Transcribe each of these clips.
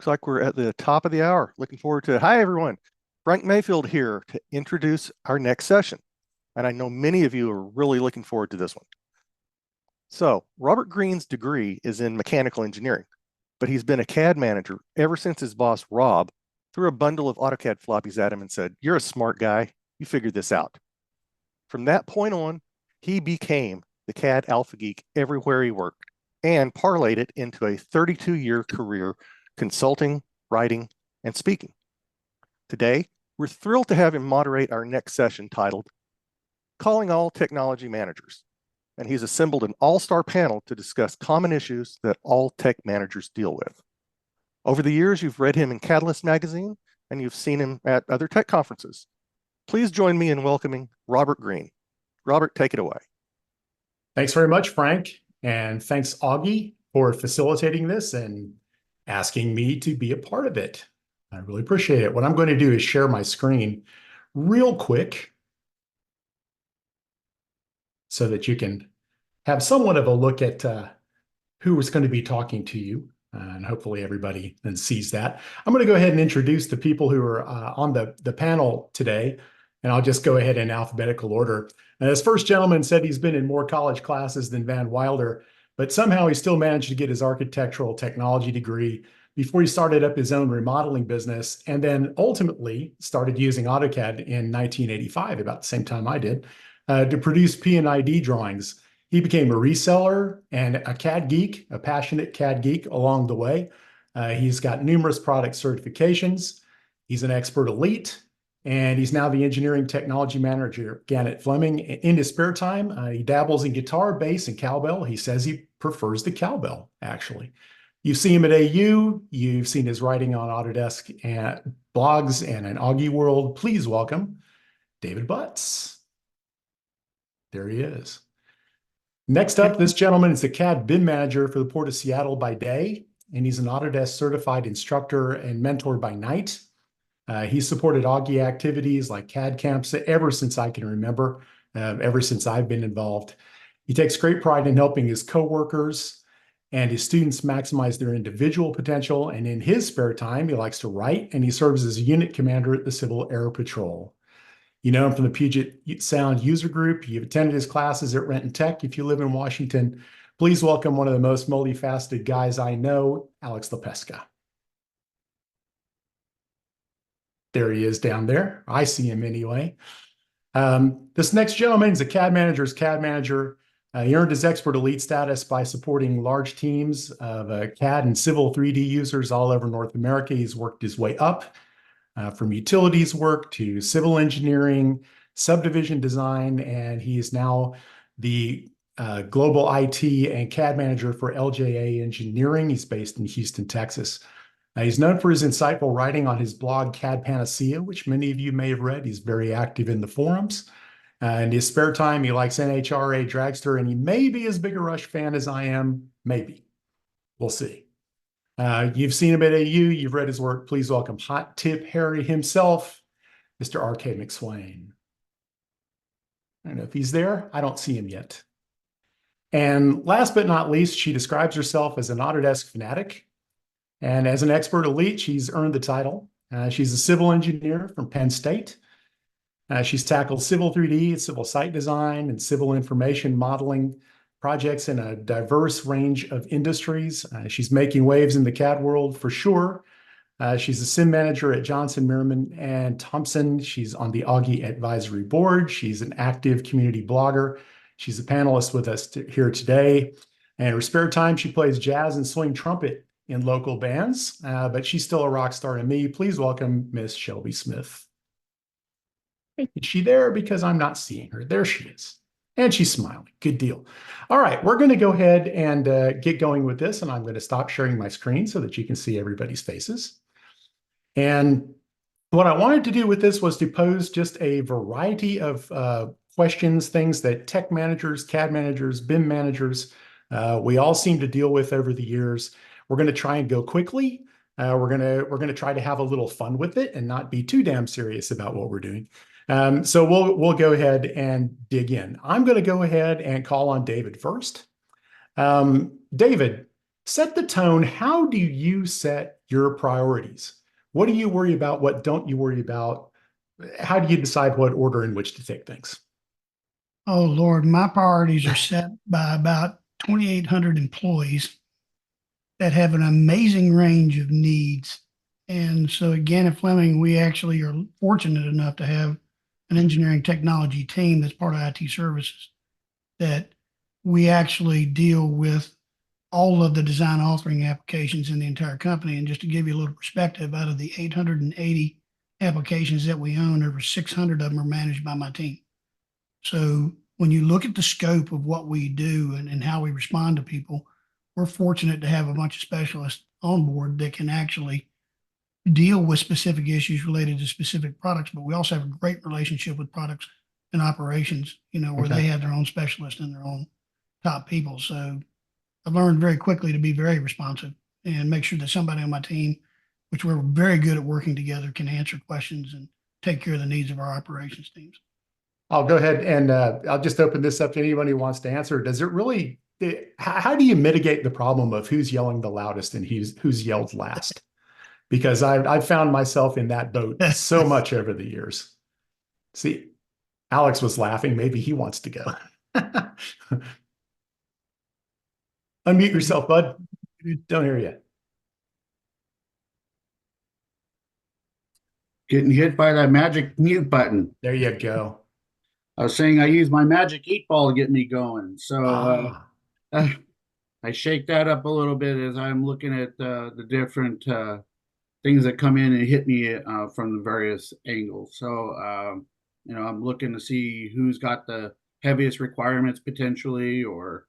like we're at the top of the hour. Looking forward to it. Hi, everyone. Frank Mayfield here to introduce our next session. And I know many of you are really looking forward to this one. So, Robert Green's degree is in mechanical engineering, but he's been a CAD manager ever since his boss, Rob, threw a bundle of AutoCAD floppies at him and said, "You're a smart guy. You figured this out." From that point on, he became the CAD alpha geek everywhere he worked and parlayed it into a 32-year career consulting, writing, and speaking. Today, we're thrilled to have him moderate our next session titled Calling All Technology Managers. And he's assembled an all-star panel to discuss common issues that all tech managers deal with. Over the years, you've read him in Catalyst magazine, and you've seen him at other tech conferences. Please join me in welcoming Robert Green. Robert, take it away. Thanks very much, Frank. And thanks, Augie, for facilitating this and asking me to be a part of it. I really appreciate it. What I'm going to do is share my screen real quick so that you can have somewhat of a look at who is going to be talking to you. And hopefully everybody then sees that. I'm going to go ahead and introduce the people who are on the panel today. And I'll just go ahead in alphabetical order. And this first gentleman said he's been in more college classes than Van Wilder, but somehow he still managed to get his architectural technology degree before he started up his own remodeling business, and then ultimately started using AutoCAD in 1985, about the same time I did, to produce P&ID drawings. He became a reseller and a CAD geek, a passionate CAD geek along the way. He's got numerous product certifications. He's an expert elite, and he's now the engineering technology manager at Gannett Fleming. In his spare time, he dabbles in guitar, bass, and cowbell. He says he prefers the cowbell, actually. You've seen him at AU. You've seen his writing on Autodesk and blogs and an Augie World. Please welcome David Butts. There he is. Next up, this gentleman is the CAD BIM manager for the Port of Seattle by day, and he's an Autodesk certified instructor and mentor by night. He supported Augie activities like CAD camps ever since I can remember, ever since I've been involved. He takes great pride in helping his coworkers and his students maximize their individual potential. And in his spare time, he likes to write, and he serves as a unit commander at the Civil Air Patrol. You know him from the Puget Sound user group. You've attended his classes at Renton Tech if you live in Washington. Please welcome one of the most multifaceted guys I know, Alex LaPesca. There he is down there. I see him anyway. This next gentleman is a CAD manager's CAD manager. He earned his expert elite status by supporting large teams of CAD and Civil 3D users all over North America. He's worked his way up from utilities work to civil engineering, subdivision design, and he is now the global IT and CAD manager for LJA Engineering. He's based in Houston, Texas. He's known for his insightful writing on his blog, CAD Panacea, which many of you may have read. He's very active in the forums. In his spare time, he likes NHRA Dragster, and he may be as big a Rush fan as I am. Maybe. We'll see. You've seen him at AU. You've read his work. Please welcome Hot Tip Harry himself, Mr. R.K. McSwain. I don't know if he's there. I don't see him yet. And last but not least, she describes herself as an Autodesk fanatic. And as an expert elite, she's earned the title. She's a civil engineer from Penn State. She's tackled civil 3D, civil site design, and civil information modeling projects in a diverse range of industries. She's making waves in the CAD world for sure. She's a sim manager at Johnson, Merriman, and Thompson. She's on the Augie Advisory Board. She's an active community blogger. She's a panelist with us here today. And in her spare time, she plays jazz and swing trumpet in local bands, but she's still a rock star to me. Please welcome Miss Shelby Smith. Is she there? Because I'm not seeing her. There she is. And she's smiling. Good deal. All right, we're going to go ahead and get going with this, and I'm going to stop sharing my screen so that you can see everybody's faces. And what I wanted to do with this was to pose just a variety of questions, things that tech managers, CAD managers, BIM managers, we all seem to deal with over the years. We're going to try and go quickly. We're going to try to have a little fun with it and not be too damn serious about what we're doing. So we'll go ahead and dig in. I'm going to go ahead and call on David first. David, set the tone. How do you set your priorities? What do you worry about? What don't you worry about? How do you decide what order in which to take things? Oh, Lord, my priorities are set by about 2,800 employees that have an amazing range of needs. And so again, at Fleming, we actually are fortunate enough to have an engineering technology team that's part of IT services that we actually deal with all of the design authoring applications in the entire company. And just to give you a little perspective, out of the 880 applications that we own, over 600 of them are managed by my team. So when you look at the scope of what we do and how we respond to people, we're fortunate to have a bunch of specialists on board that can actually deal with specific issues related to specific products. But we also have a great relationship with products and operations, where Okay. they have their own specialists and their own top people. So I've learned very quickly to be very responsive and make sure that somebody on my team, which we're very good at working together, can answer questions and take care of the needs of our operations teams. I'll go ahead and I'll just open this up to anyone who wants to answer. Does it really, how do you mitigate the problem of who's yelling the loudest and who's yelled last? Because I've found myself in that boat so much over the years. See, Alex was laughing. Maybe he wants to go. Unmute yourself, bud. Don't hear you. Getting hit by that magic mute button. There you go. I was saying I use my magic 8-ball to get me going. So I shake that up a little bit as I'm looking at the different things that come in and hit me from the various angles. So, I'm looking to see who's got the heaviest requirements potentially, or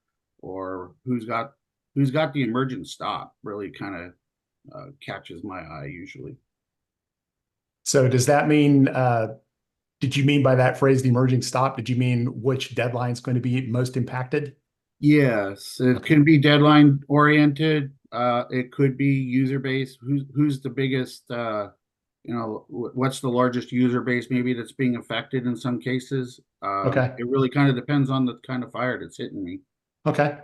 who's got the emergent stop really kind of catches my eye usually. So does that mean, did you mean by that phrase, the emerging stop? Did you mean which deadline is going to be most impacted? Yes, it can be deadline oriented. It could be user base. Who's the biggest, what's the largest user base maybe that's being affected in some cases. Okay. It really kind of depends on the kind of fire that's hitting me. Okay.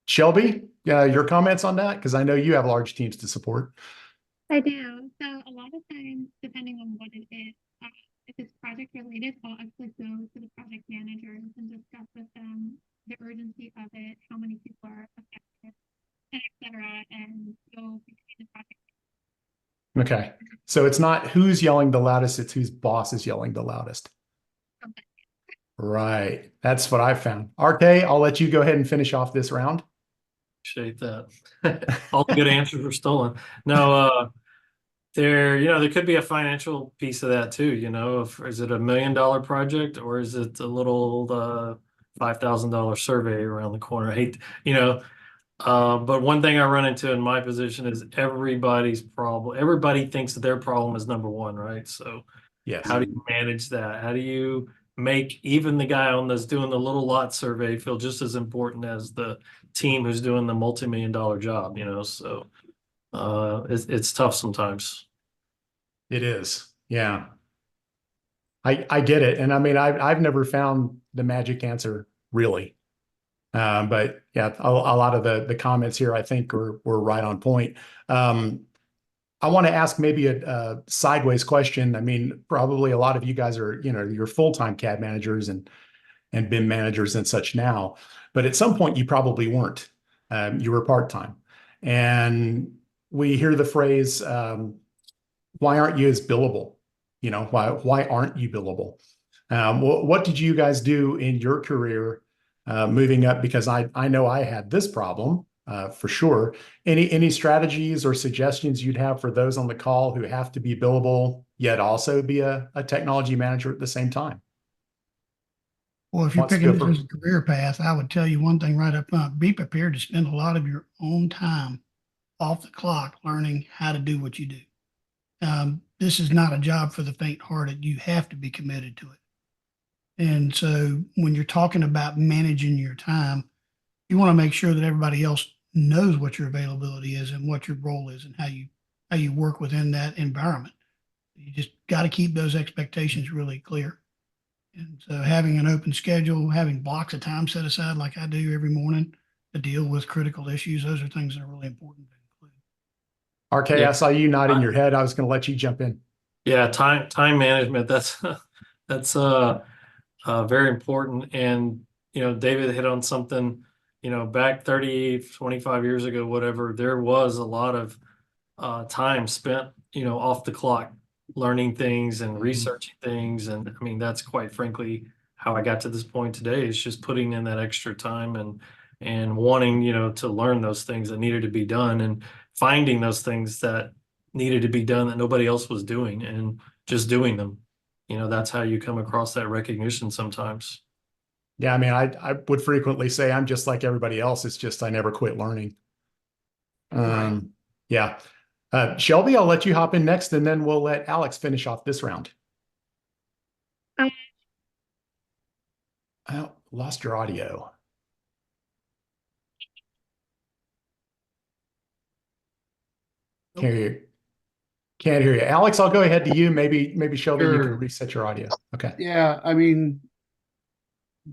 Shelby, your comments on that? Because I know you have large teams to support. I do. So a lot of times, depending on what it is, if it's project related, I'll actually go to the project managers and discuss with them the urgency of it, how many people are affected, et cetera, and go between the project. Okay. So it's not who's yelling the loudest, it's whose boss is yelling the loudest. Okay. Right. That's what I found. Arte, I'll let you go ahead and finish off this round. Appreciate that. All the good answers were stolen. No, there could be a financial piece of that too. Is it $1 million project or is it a little $5,000 survey around the corner? I hate, but one thing I run into in my position is everybody's problem. Everybody thinks that their problem is number one, right? So Yes. how do you manage that? How do you make even the guy on that's doing the little lot survey feel just as important as the team who's doing the multi-million-dollar job? So it's tough sometimes. It is. Yeah. I get it. And I mean, I've never found the magic answer really. But yeah, a lot of the comments here, I think were right on point. I want to ask maybe a sideways question. I mean, probably a lot of you guys are, you're full-time CAD managers and BIM managers and such now, but at some point you probably weren't. You were part-time. And we hear the phrase, why aren't you as billable? Why aren't you billable? What did you guys do in your career moving up? Because I know I had this problem for sure. Any strategies or suggestions you'd have for those on the call who have to be billable yet also be a technology manager at the same time? Well, if you're Wants to picking go this as a career path, I would tell you one thing right up front: be prepared to spend a lot of your own time off the clock learning how to do what you do. This is not a job for the faint-hearted. You have to be committed to it. And so when you're talking about managing your time, you want to make sure that everybody else knows what your availability is and what your role is and how you work within that environment. You just got to keep those expectations really clear. And so having an open schedule, having blocks of time set aside like I do every morning to deal with critical issues. Those are things that are really important to include. RK, Yeah. I saw you nodding your head. I was going to let you jump in. Yeah, time management, that's very important. And David hit on something, back 30, 25 years ago, whatever, there was a lot of time spent, off the clock learning things and researching things. And I mean, that's quite frankly how I got to this point today, is just putting in that extra time and wanting, to learn those things that needed to be done and finding those things that needed to be done that nobody else was doing and just doing them. That's how you come across that recognition sometimes. Yeah, I mean, I would frequently say I'm just like everybody else. It's just I never quit learning. Yeah. Shelby, I'll let you hop in next, and then we'll let Alex finish off this round. Oh, lost your audio. Can't hear you. Can't hear you. Alex, I'll go ahead to you. Maybe Shelby, you can Sure. reset your audio. Okay. Yeah, I mean,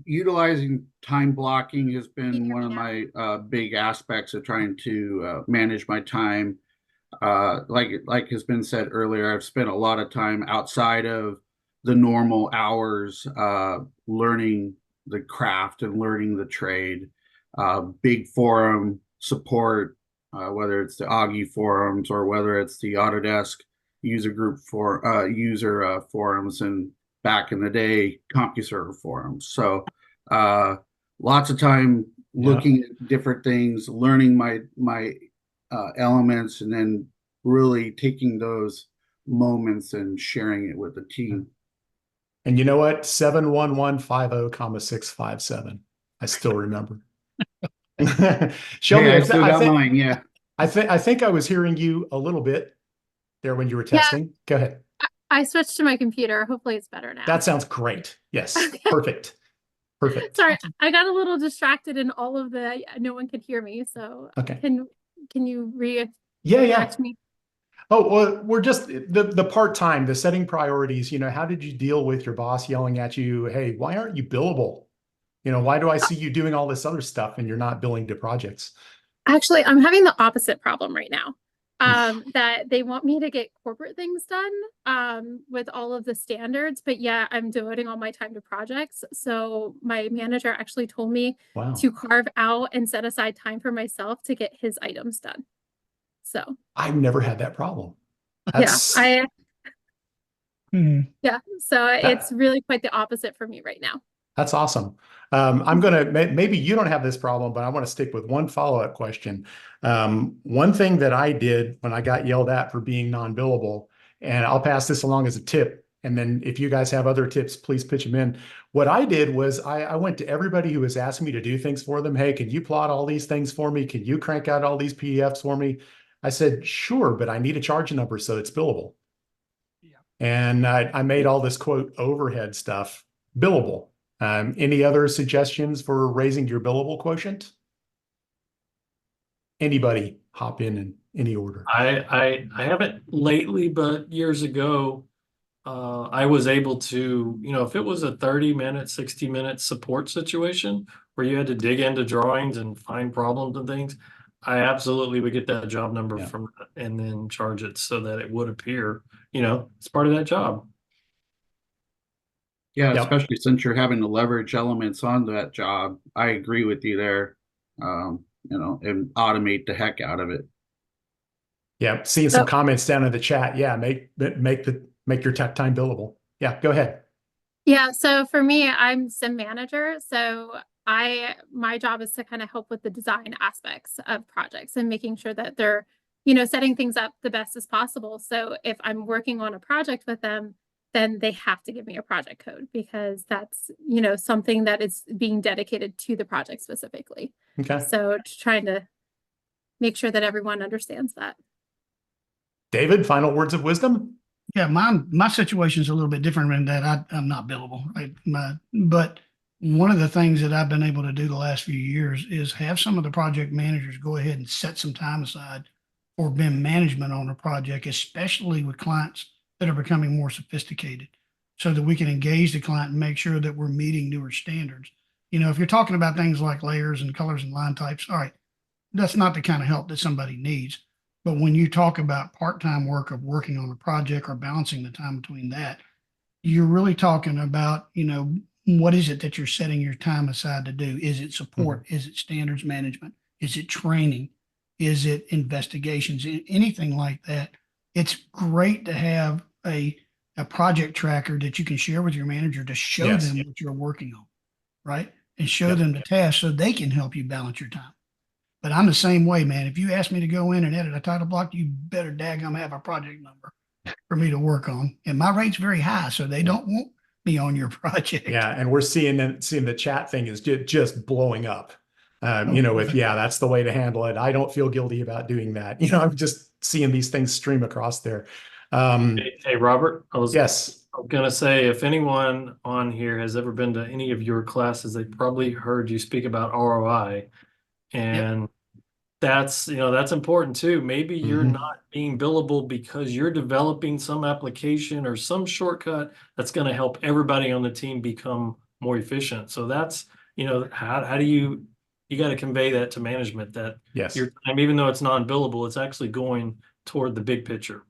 utilizing time blocking has been one of my big aspects of trying to manage my time. Like has been said earlier, I've spent a lot of time outside of the normal hours learning the craft and learning the trade. Big forum support, whether it's the Augie forums or whether it's the Autodesk user group for user forums, and back in the day, CompuServe forums. So lots of time looking at different things, learning my elements, and then really taking those moments and sharing it with the team. And you know what? 71150,657. I still remember. Shelby, Hey, I still got mine. Yeah. I think I was hearing you a little bit there when you were testing. Go ahead. I switched to my computer. Hopefully it's better now. That sounds great. Yes. Okay. Perfect. Perfect. Sorry, I got a little distracted in all of the, no one could hear me. So Okay. can you Yeah. me? Oh, well, we're just the part-time, the setting priorities, how did you deal with your boss yelling at you, hey, why aren't you billable? Why do I see you doing all this other stuff and you're not billing to projects? Actually, I'm having the opposite problem right now. That they want me to get corporate things done with all of the standards, but yeah, I'm devoting all my time to projects. So my manager actually told me to carve out and set aside time for myself to get his items done. So I've never had that problem. So it's really quite the opposite for me right now. That's awesome. I'm going to, maybe you don't have this problem, but I want to stick with one follow-up question. One thing that I did when I got yelled at for being non-billable, and I'll pass this along as a tip, and then if you guys have other tips, please pitch them in. What I did was I went to everybody who was asking me to do things for them. Hey, can you plot all these things for me? Can you crank out all these PDFs for me? I said, sure, but I need a charge number so it's billable. Yeah. And I made all this quote overhead stuff billable. Any other suggestions for raising your billable quotient? Anybody hop in any order? I haven't lately, but years ago, I was able to, if it was a 30-minute, 60-minute support situation where you had to dig into drawings and find problems and things, I absolutely would get that job number from that and then charge it so that it would appear, it's part of that job. Yeah, especially since you're having to leverage elements on that job. I agree with you there, and automate the heck out of it. Yeah, seeing some comments down in the chat. Yeah, make your tech time billable. Yeah, go ahead. Yeah, so for me, I'm SIM manager. So my job is to kind of help with the design aspects of projects and making sure that they're, setting things up the best as possible. So if I'm working on a project with them, then they have to give me a project code because that's, something that is being dedicated to the project specifically. Okay. So trying to make sure that everyone understands that. David, final words of wisdom? Yeah, my situation is a little bit different in that I'm not billable, right? But one of the things that I've been able to do the last few years is have some of the project managers go ahead and set some time aside for BIM management on a project, especially with clients that are becoming more sophisticated, so that we can engage the client and make sure that we're meeting newer standards. If you're talking about things like layers and colors and line types, all right, that's not the kind of help that somebody needs. But when you talk about part-time work of working on a project or balancing the time between that, you're really talking about, what is it that you're setting your time aside to do? Is it support? Is it standards management? Is it training? Is it investigations? Anything like that? It's great to have a project tracker that you can share with your manager to show Yes. them what you're working on, right? And show Yep. them the tasks so they can help you balance your time. But I'm the same way, man. If you ask me to go in and edit a title block, you better daggum have a project number for me to work on. And my rate's very high, so they don't want me on your project. Yeah, and we're seeing the chat thing is just blowing up. That's the way to handle it. I don't feel guilty about doing that. I'm just seeing these things stream across there. Hey, Robert, Yes. I was gonna say, if anyone on here has ever been to any of your classes, they probably heard you speak about ROI. And that's important too. Maybe you're Mhm. not being billable because you're developing some application or some shortcut that's going to help everybody on the team become more efficient. So that's, how do you got to convey that to management that Yes. your time, even though it's non-billable, it's actually going toward the big picture.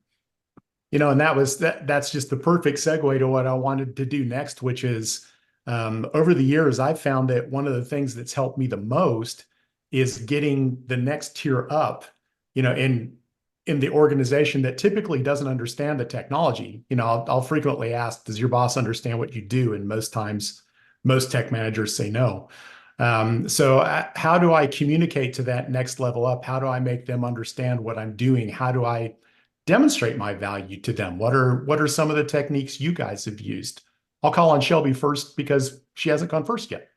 And that's just the perfect segue to what I wanted to do next, which is over the years, I've found that one of the things that's helped me the most is getting the next tier up, in the organization that typically doesn't understand the technology. I'll frequently ask, does your boss understand what you do? And most times, most tech managers say no. So how do I communicate to that next level up? How do I make them understand what I'm doing? How do I demonstrate my value to them? What are some of the techniques you guys have used? I'll call on Shelby first because she hasn't gone first yet.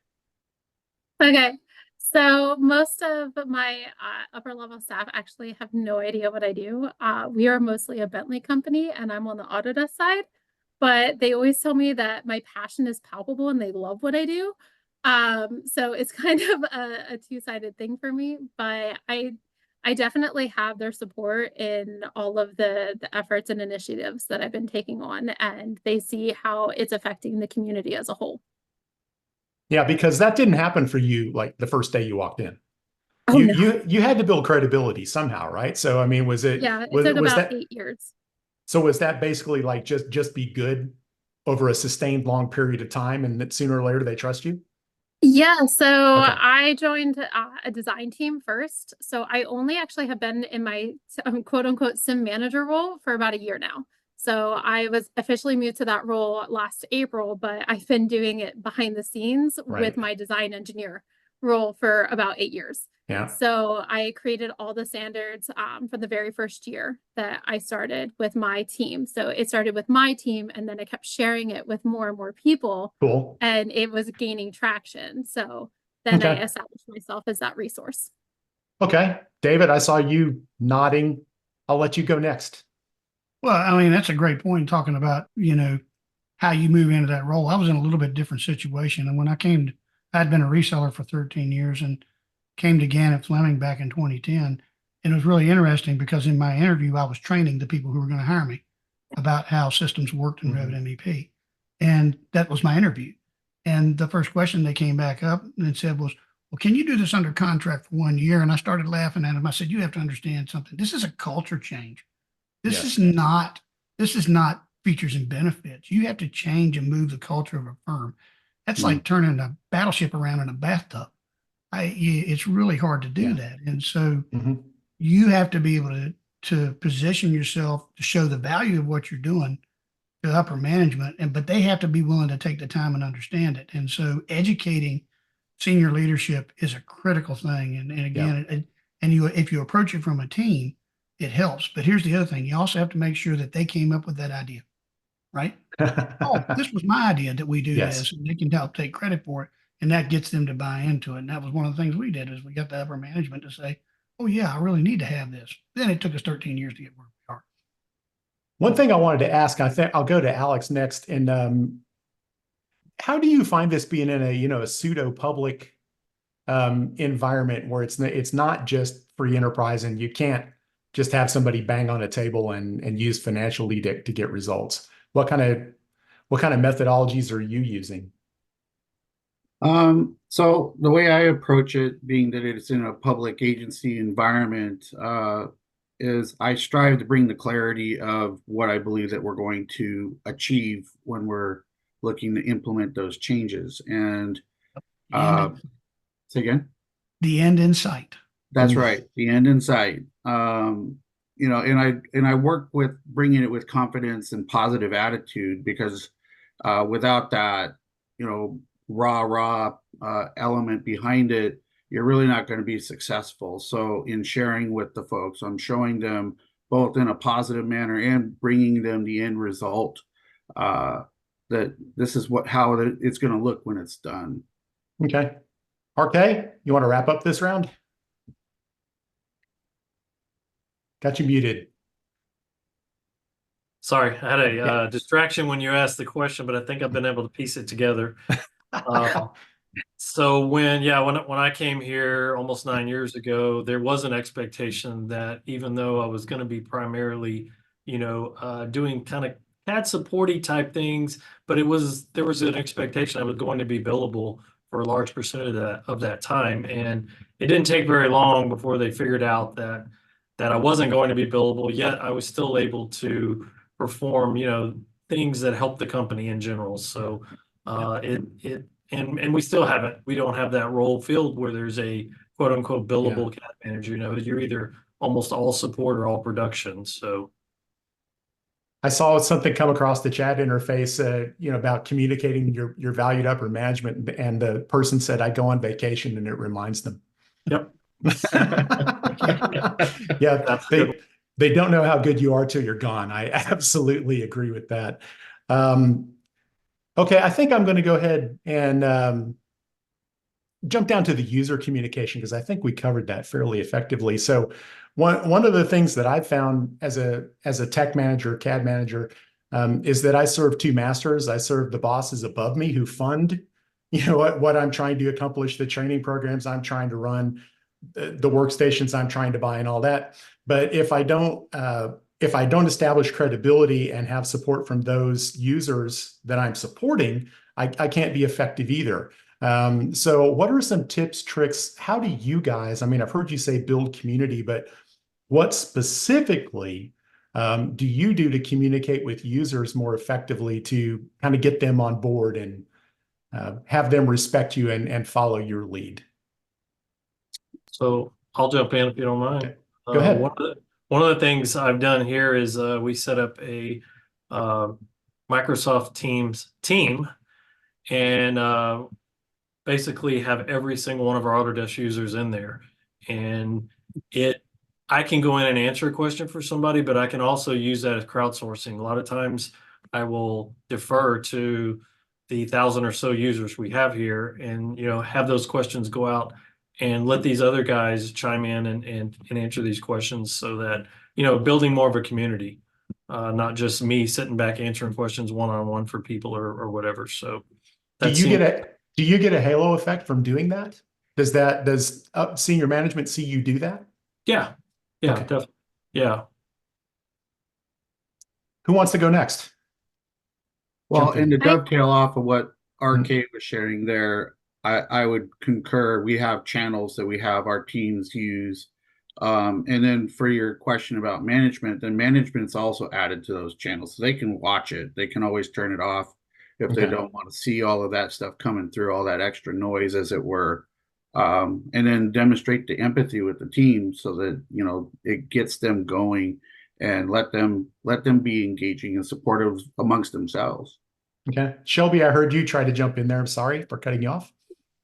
Okay. So most of my upper level staff actually have no idea what I do. We are mostly a Bentley company and I'm on the Autodesk side, but they always tell me that my passion is palpable and they love what I do. So it's kind of a two-sided thing for me, but I definitely have their support in all of the efforts and initiatives that I've been taking on, and they see how it's affecting the community as a whole. Yeah, because that didn't happen for you like the first day you walked in. Oh, no. You had to build credibility somehow, right? So I mean, was it Yeah, it was took was about that 8 years. so was that basically like just be good over a sustained long period of time and that sooner or later they trust you? Yeah, so Okay. I joined a design team first. So I only actually have been in my quote unquote sim manager role for about a year now. So I was officially moved to that role last April, but I've been doing it behind the scenes Right. with my design engineer role for about 8 years. Yeah. So I created all the standards from the very first year that I started with my team. So it started with my team and then I kept sharing it with more and more people. Cool. And it was gaining traction. So then I Okay. established myself as that resource. Okay. David, I saw you nodding. I'll let you go next. Well, I mean, that's a great point talking about, how you move into that role. I was in a little bit different situation. And when I'd been a reseller for 13 years and came to Gannett Fleming back in 2010. And it was really interesting because in my interview, I was training the people who were going to hire me about how systems worked in Revit MEP. And that was my interview. And the first question they came back up and said was, well, can you do this under contract for 1 year? And I started laughing at him. I said, you have to understand something. This is a culture change. This is not features and benefits. You have to change and move the culture of a firm. That's like turning a battleship around in a bathtub. It's really hard to do that. And so you have to be able to position yourself to show the value of what you're doing to upper management, but they have to be willing to take the time and understand it. And so educating senior leadership is a critical thing. And again, if you approach it from a team, it helps. But here's the other thing. You also have to make sure that they came up with that idea, right? Oh, this was my idea that we do this, and they can help take credit for it. And that gets them to buy into it. And that was one of the things we did is we got the upper management to say, oh yeah, I really need to have this. Then it took us 13 years to get where we are. One thing I wanted to ask, I think I'll go to Alex next. And how do you find this being in a pseudo public environment where it's not just free enterprise and you can't just have somebody bang on a table and use financially to get results? What kind of methodologies are you using? So the way I approach it, being that it's in a public agency environment, is I strive to bring the clarity of what I believe that we're going to achieve when we're looking to implement those changes. And And say again? the end in sight. That's right, the end in sight. And I work with bringing it with confidence and positive attitude, because without that, rah element behind it, you're really not going to be successful. So in sharing with the folks, I'm showing them both in a positive manner and bringing them the end result, that this is how it's going to look when it's done. Okay. RK, you want to wrap up this round? Got you muted. Sorry, I had a distraction when you asked the question, but I think I've been able to piece it together. So when I came here almost 9 years ago, there was an expectation that even though I was going to be primarily, doing kind of CAD supporty type things, but there was an expectation I was going to be billable for a large percentage of that time. And it didn't take very long before they figured out that I wasn't going to be billable, yet I was still able to perform, things that help the company in general. So and we still we don't have that role filled where there's a quote unquote billable CAD manager. You're either almost all support or all production. So I saw something come across the chat interface, about communicating your valued upper management, and the person said, "I go on vacation," and it reminds them. Yep. Yeah, they don't know how good you are till you're gone. I absolutely agree with that. Okay, I think I'm going to go ahead and jump down to the user communication, because I think we covered that fairly effectively. So one of the things that I've found as a tech manager, CAD manager, is that I serve two masters. I serve the bosses above me who fund, what I'm trying to accomplish, the training programs I'm trying to run, the workstations I'm trying to buy, and all that. But if I don't establish credibility and have support from those users that I'm supporting, I can't be effective either. So what are some tips, tricks? How do you guys, I've heard you say build community, but what specifically do you do to communicate with users more effectively to kind of get them on board and have them respect you and follow your lead? So I'll jump in if you don't mind. Okay. Go ahead. One of the things I've done here is we set up a Microsoft Teams team, and basically have every single one of our Autodesk users in there. And I can go in and answer a question for somebody, but I can also use that as crowdsourcing. A lot of times I will defer to the 1,000 or so users we have here, and have those questions go out and let these other guys chime in and answer these questions, so that building more of a community, not just me sitting back answering questions one-on-one for people or whatever. So do you get a halo effect from doing that? Does senior management see you do that? Yeah, Okay. Definitely. Yeah. Who wants to go next? Well, and to I- dovetail off of what RK was sharing there, I would concur. We have channels that we have our teams use. And then for your question about management, then management's also added to those channels. So they can watch it. They can always turn it off if they don't want to see all of that stuff coming through, all that extra noise, as it were. And then demonstrate the empathy with the team, so that it gets them going, and let them be engaging and supportive amongst themselves. Okay. Shelby, I heard you try to jump in there. I'm sorry for cutting you off.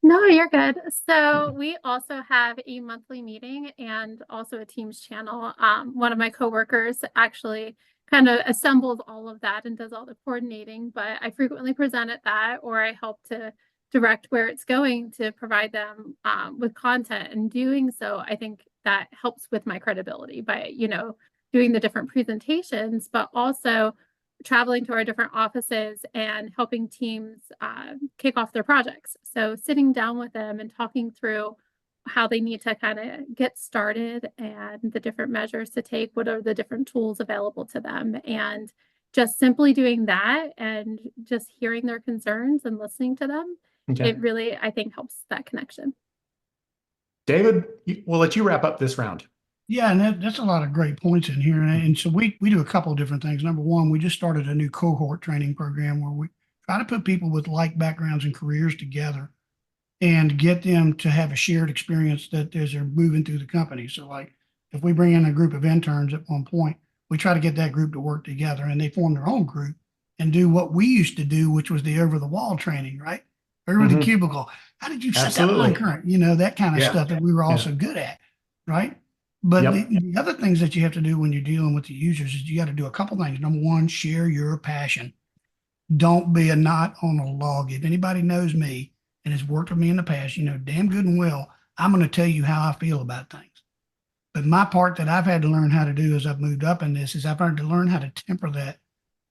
No, you're good. So we also have a monthly meeting and also a Teams channel. One of my coworkers actually kind of assembles all of that and does all the coordinating, but I frequently present at that, or I help to direct where it's going to provide them with content. And doing so, I think that helps with my credibility by, doing the different presentations, but also traveling to our different offices and helping teams kick off their projects. So sitting down with them and talking through how they need to kind of get started and the different measures to take, what are the different tools available to them, and just simply doing that and just hearing their concerns and listening to them Okay. it really, I think, helps that connection. David, we'll let you wrap up this round. Yeah, and that's a lot of great points in here. And so we do a couple of different things. Number one, we just started a new cohort training program where we try to put people with like backgrounds and careers together and get them to have a shared experience that as they're moving through the company. So like if we bring in a group of interns at one point, we try to get that group to work together and they form their own group and do what we used to do, which was the over the wall training, right? Over the cubicle. How did you set that line current? You know, that kind of Yeah. stuff that we were all so good at, right? But Yep. the other things that you have to do when you're dealing with the users is you got to do a couple things. Number one, share your passion. Don't be a knot on a log. If anybody knows me and has worked with me in the past, you know damn good and well, I'm going to tell you how I feel about things. But my part that I've had to learn how to do as I've moved up in this is I've had to learn how to temper that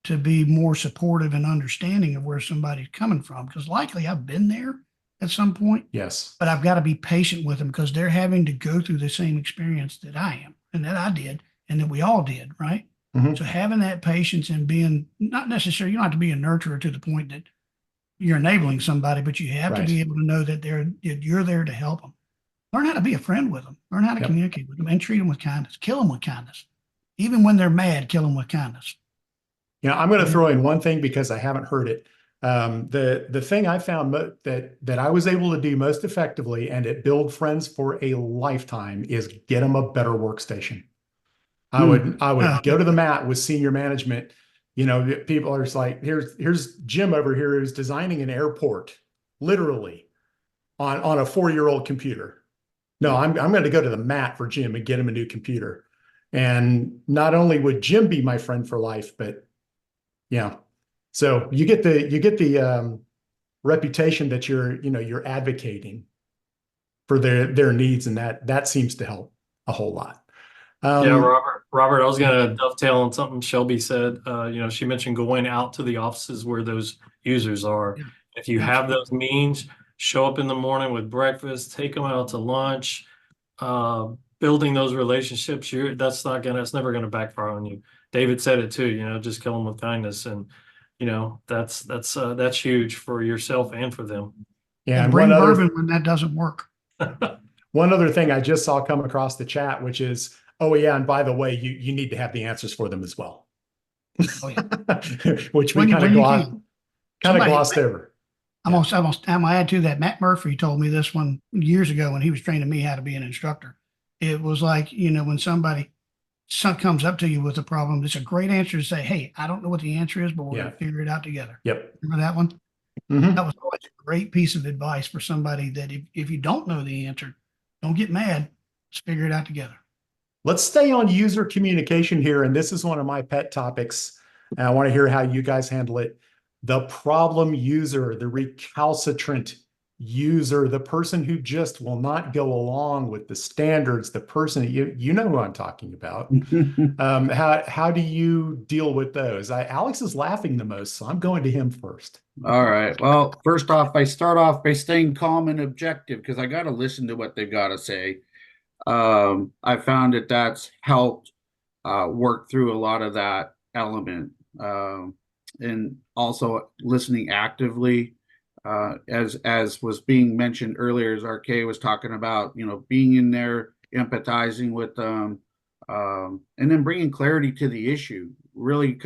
to be more supportive and understanding of where somebody's coming from. Because likely I've been there at some point. Yes. But I've got to be patient with them because they're having to go through the same experience that I am and that I did and that we all did, right? So having that patience and being not necessarily, you don't have to be a nurturer to the point that you're enabling somebody, but you have to be able to know that you're there to help them. Learn how to be a friend with them. Learn how to communicate with them and treat them with kindness. Kill them with kindness. Even when they're mad, kill them with kindness. Yeah, I'm going to throw in one thing because I haven't heard it. The thing I found that I was able to do most effectively and it build friends for a lifetime is get them a better workstation. I would go to the mat with senior management. You know, people are just like, here's Jim over here who's designing an airport, literally on a 4-year-old computer. No, I'm going to go to the mat for Jim and get him a new computer. And not only would Jim be my friend for life, but yeah. So you get the reputation that you're advocating for their needs, and that seems to help a whole lot. Yeah, Robert, I was going to dovetail on something Shelby said. She mentioned going out to the offices where those users are. Yeah. If you have those means, show up in the morning with breakfast, take them out to lunch, building those relationships. It's never going to backfire on you. David said it too, just kill them with kindness. And, that's huge for yourself and for them. Yeah. And bring bourbon when that doesn't work. One other thing I just saw come across the chat, which is, oh yeah, and by the way, you need to have the answers for them as well. Oh, yeah. Which we kind of glossed over. I'm gonna add to that. Matt Murphy told me this one years ago when he was training me how to be an instructor. It was like, when somebody comes up to you with a problem, it's a great answer to say, hey, I don't know what the answer is, but we're going to figure it out together. Yep. Remember that one? Mm-hmm. That was always a great piece of advice for somebody that if you don't know the answer, don't get mad. Let's figure it out together. Let's stay on user communication here. And this is one of my pet topics. And I want to hear how you guys handle it. The problem user, the recalcitrant user, the person who just will not go along with the standards, the person, you know who I'm talking about. How do you deal with those? Alex is laughing the most, so I'm going to him first. All right. Well, first off, I start off by staying calm and objective because I got to listen to what they've got to say. I found that's helped work through a lot of that element. And also listening actively, as was being mentioned earlier, as RK was talking about, being in there, empathizing with them, and then bringing clarity to the issue. Really,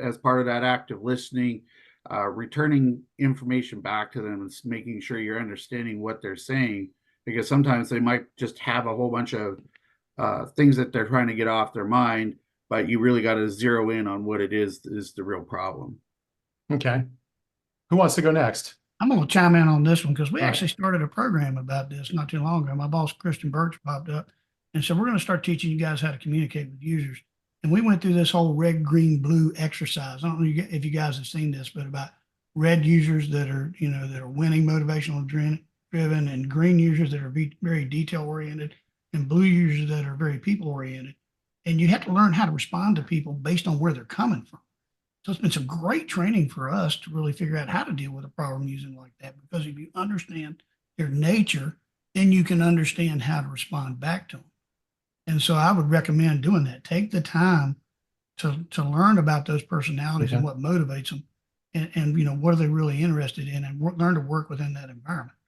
as part of that active listening, returning information back to them and making sure you're understanding what they're saying, because sometimes they might just have a whole bunch of things that they're trying to get off their mind, but you really got to zero in on what it is the real problem. Okay. Who wants to go next? I'm going to chime in on this one because we actually started a program about this not too long ago. My boss, Kristen Birch, popped up and said, we're going to start teaching you guys how to communicate with users. And we went through this whole red, green, blue exercise. I don't know if you guys have seen this, but about red users that are, that are winning, motivational, driven, and green users that are very detail oriented, and blue users that are very people oriented. And you have to learn how to respond to people based on where they're coming from. So it's been some great training for us to really figure out how to deal with a problem using like that, because if you understand their nature, then you can understand how to respond back to them. And so I would recommend doing that. Take the time to learn about those personalities and what motivates them. and you know, what are they really interested in, and learn to work within that environment.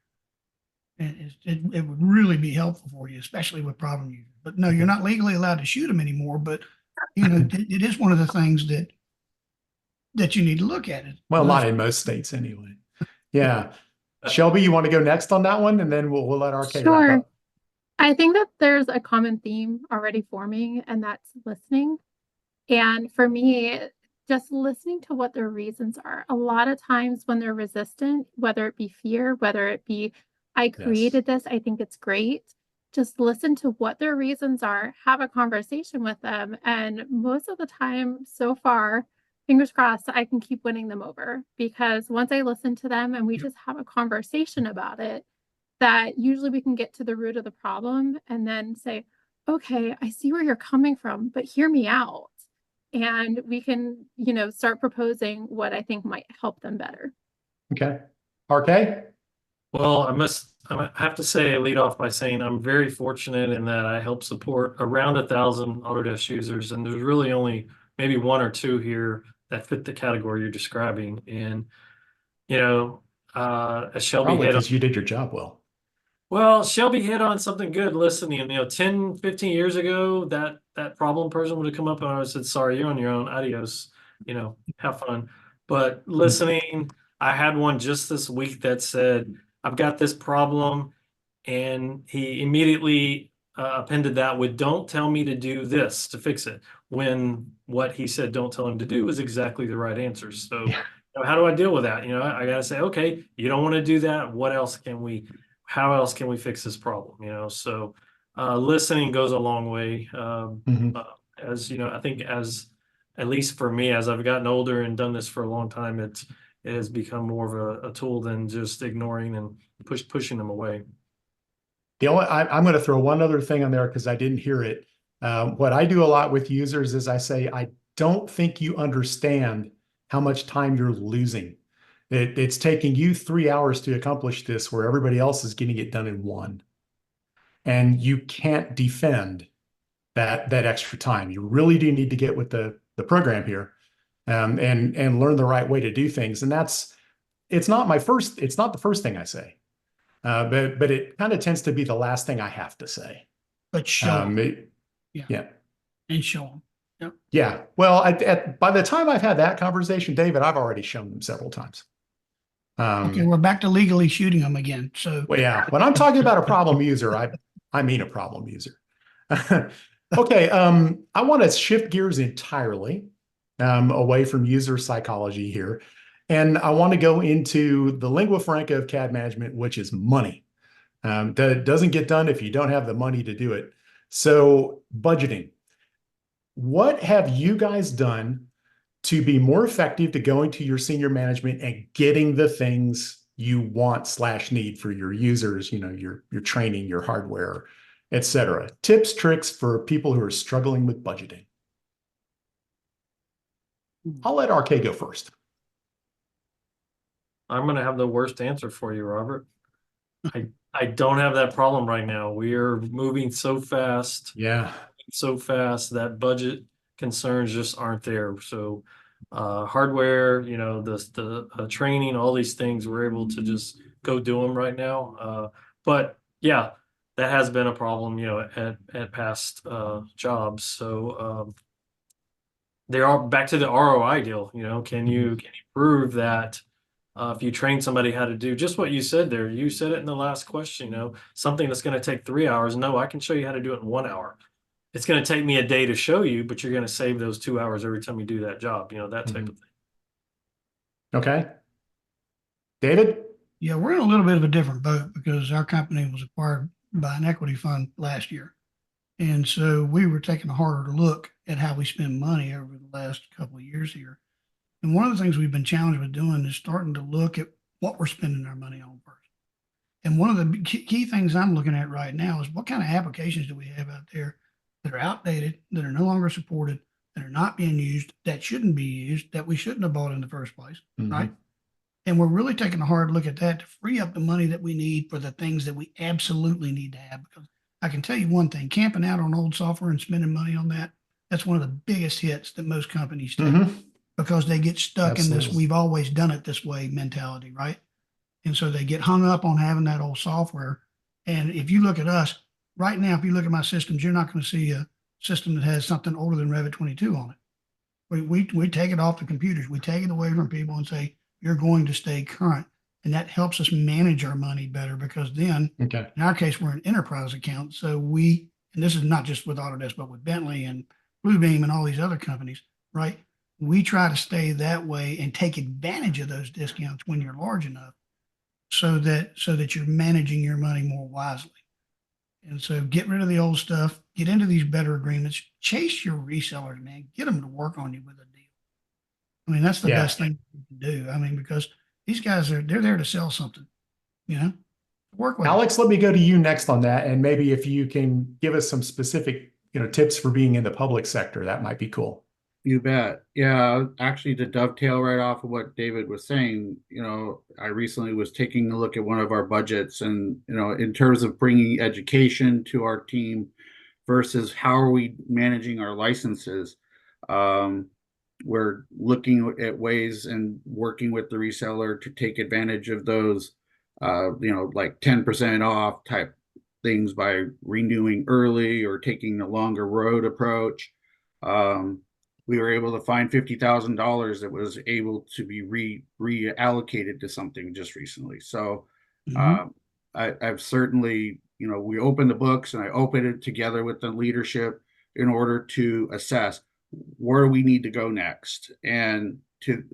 And it would really be helpful for you, especially with problem users. But no, you're not legally allowed to shoot them anymore. But you know, it is one of the things that you need to look at. It. Well, not in most states anyway. Yeah. Shelby, you want to go next on that one, and then we'll let RK wrap Sure. up. I think that there's a common theme already forming, and that's listening. And for me, just listening to what their reasons are. A lot of times when they're resistant, whether it be fear, whether it be, I created this, I think it's great. Just listen to what their reasons are, have a conversation with them. And most of the time so far, fingers crossed, I can keep winning them over, because once I listen to them and we just have a conversation about it, that usually we can get to the root of the problem and then say, okay, I see where you're coming from, but hear me out. And we can, you know, start proposing what I think might help them better. Okay. RK? Well, I have to say, lead off by saying I'm very fortunate in that I help support around 1,000 Autodesk users, and there's really only maybe one or two here that fit the category you're describing. And, you know, as Shelby Probably hit on, because you did your job well. well, Shelby hit on something good listening. You know, 10, 15 years ago, that problem person would have come up and I would have said, sorry, you're on your own. Adios. You know, have fun. But listening, I had one just this week that said, I've got this problem. And he immediately appended that with, don't tell me to do this to fix it. When what he said, don't tell him to do, was exactly the right answer. So Yeah. you know, how do I deal with that? You know, I got to say, okay, you don't want to do that. What else can we, how else can we fix this problem? You know, so listening goes a long way. As you know, I think at least for me, as I've gotten older and done this for a long time, it has become more of a tool than just ignoring and pushing them away. I'm going to throw one other thing on there because I didn't hear it. What I do a lot with users is I say, I don't think you understand how much time you're losing. It's taking you 3 hours to accomplish this where everybody else is getting it done in 1. And you can't defend that extra time. You really do need to get with the program here and learn the right way to do things. And it's not the first thing I say. But it kind of tends to be the last thing I have to say. But show them. Yeah. And show them. Yep. Yeah. Well, by the time I've had that conversation, David, I've already shown them several times. Okay, we're back to legally shooting them again. So well, yeah, when I'm talking about a problem user, I mean a problem user. Okay. I want to shift gears entirely away from user psychology here. And I want to go into the lingua franca of CAD management, which is money. That doesn't get done if you don't have the money to do it. So budgeting. What have you guys done to be more effective to going to your senior management and getting the things you want / need for your users, you know, your training, your hardware, etc.? Tips, tricks for people who are struggling with budgeting. I'll let RK go first. I'm going to have the worst answer for you, Robert. I don't have that problem right now. We are moving so fast. Yeah. So fast that budget concerns just aren't there. So hardware, you know, the training, all these things, we're able to just go do them right now. But yeah, that has been a problem, you know, at past jobs. So they are back to the ROI deal. You know, can you prove that if you train somebody how to do just what you said there? You said it in the last question, you know, something that's going to take 3 hours. No, I can show you how to do it in 1 hour. It's going to take me a day to show you, but you're going to save those 2 hours every time you do that job, you know, that type of thing. Okay. David? yeah, we're in a little bit of a different boat because our company was acquired by an equity fund last year. And so we were taking a harder look at how we spend money over the last couple of years here. And one of the things we've been challenged with doing is starting to look at what we're spending our money on first. And one of the key things I'm looking at right now is what kind of applications do we have out there that are outdated, that are no longer supported, that are not being used, that shouldn't be used, that we shouldn't have bought in the first place, right? And we're really taking a hard look at that to free up the money that we need for the things that we absolutely need to have. Because I can tell you one thing, camping out on old software and spending money on that, that's one of the biggest hits that most companies take. because they get stuck in this, Absolutely. we've always done it this way mentality, right? And so they get hung up on having that old software. And if you look at us right now, if you look at my systems, you're not going to see a system that has something older than Revit 22 on it. We take it off the computers. We take it away from people and say, you're going to stay current. And that helps us manage our money better, because then Okay. in our case, we're an enterprise account. So we, and this is not just with Autodesk, but with Bentley and Bluebeam and all these other companies, right? We try to stay that way and take advantage of those discounts when you're large enough, so that you're managing your money more wisely. And so get rid of the old stuff, get into these better agreements, chase your resellers, man, get them to work on you with a deal. I mean, that's the Yeah. best thing you can do. I mean, because these guys they're there to sell something, you know, work with them. Alex, let me go to you next on that. And maybe if you can give us some specific, tips for being in the public sector, that might be cool. You bet. Yeah, actually, to dovetail right off of what David was saying, I recently was taking a look at one of our budgets, and, in terms of bringing education to our team versus how are we managing our licenses, we're looking at ways and working with the reseller to take advantage of those, like 10% off type things by renewing early or taking the longer road approach. We were able to find $50,000 that was able to be reallocated to something just recently. So I've certainly, we opened the books and I opened it together with the leadership in order to assess where we need to go next. And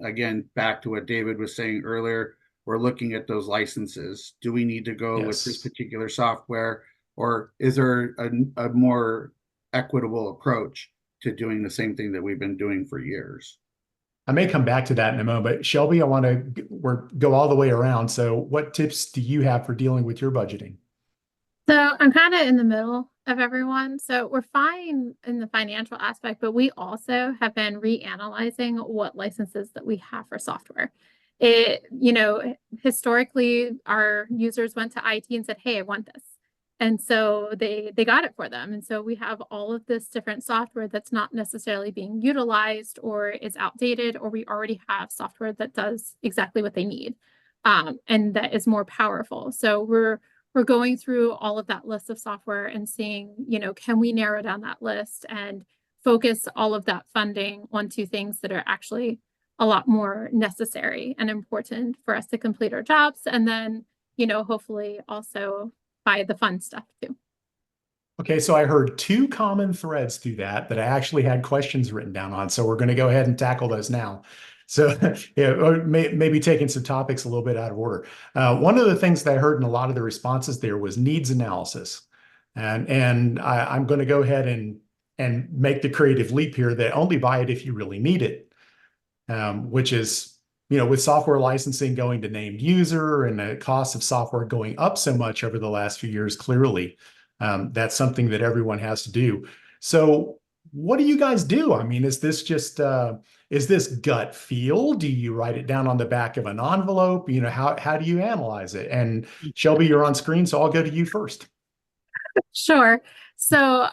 again, back to what David was saying earlier, we're looking at those licenses. Do we need to go with this particular software, or is there a more equitable approach to doing the same thing that we've been doing for years? I may come back to that in a moment, but Shelby, I want to go all the way around. So what tips do you have for dealing with your budgeting? So I'm kind of in the middle of everyone. So we're fine in the financial aspect, but we also have been reanalyzing what licenses that we have for software. Historically, our users went to IT and said, hey, I want this. And so they got it for them. And so we have all of this different software that's not necessarily being utilized or is outdated, or we already have software that does exactly what they need, and that is more powerful. So we're going through all of that list of software and seeing, can we narrow down that list and focus all of that funding onto things that are actually a lot more necessary and important for us to complete our jobs. And then, hopefully also buy the fun stuff too. Okay, so I heard two common threads through that I actually had questions written down on. So we're going to go ahead and tackle those now. So or maybe taking some topics a little bit out of order. One of the things that I heard in a lot of the responses there was needs analysis. And I'm going to go ahead and make the creative leap here that only buy it if you really need it, which is, with software licensing going to named user and the cost of software going up so much over the last few years, clearly, that's something that everyone has to do. So what do you guys do? I mean, is this just, is this gut feel? Do you write it down on the back of an envelope? How do you analyze it? And Shelby, you're on screen, so I'll go to you first. Sure. So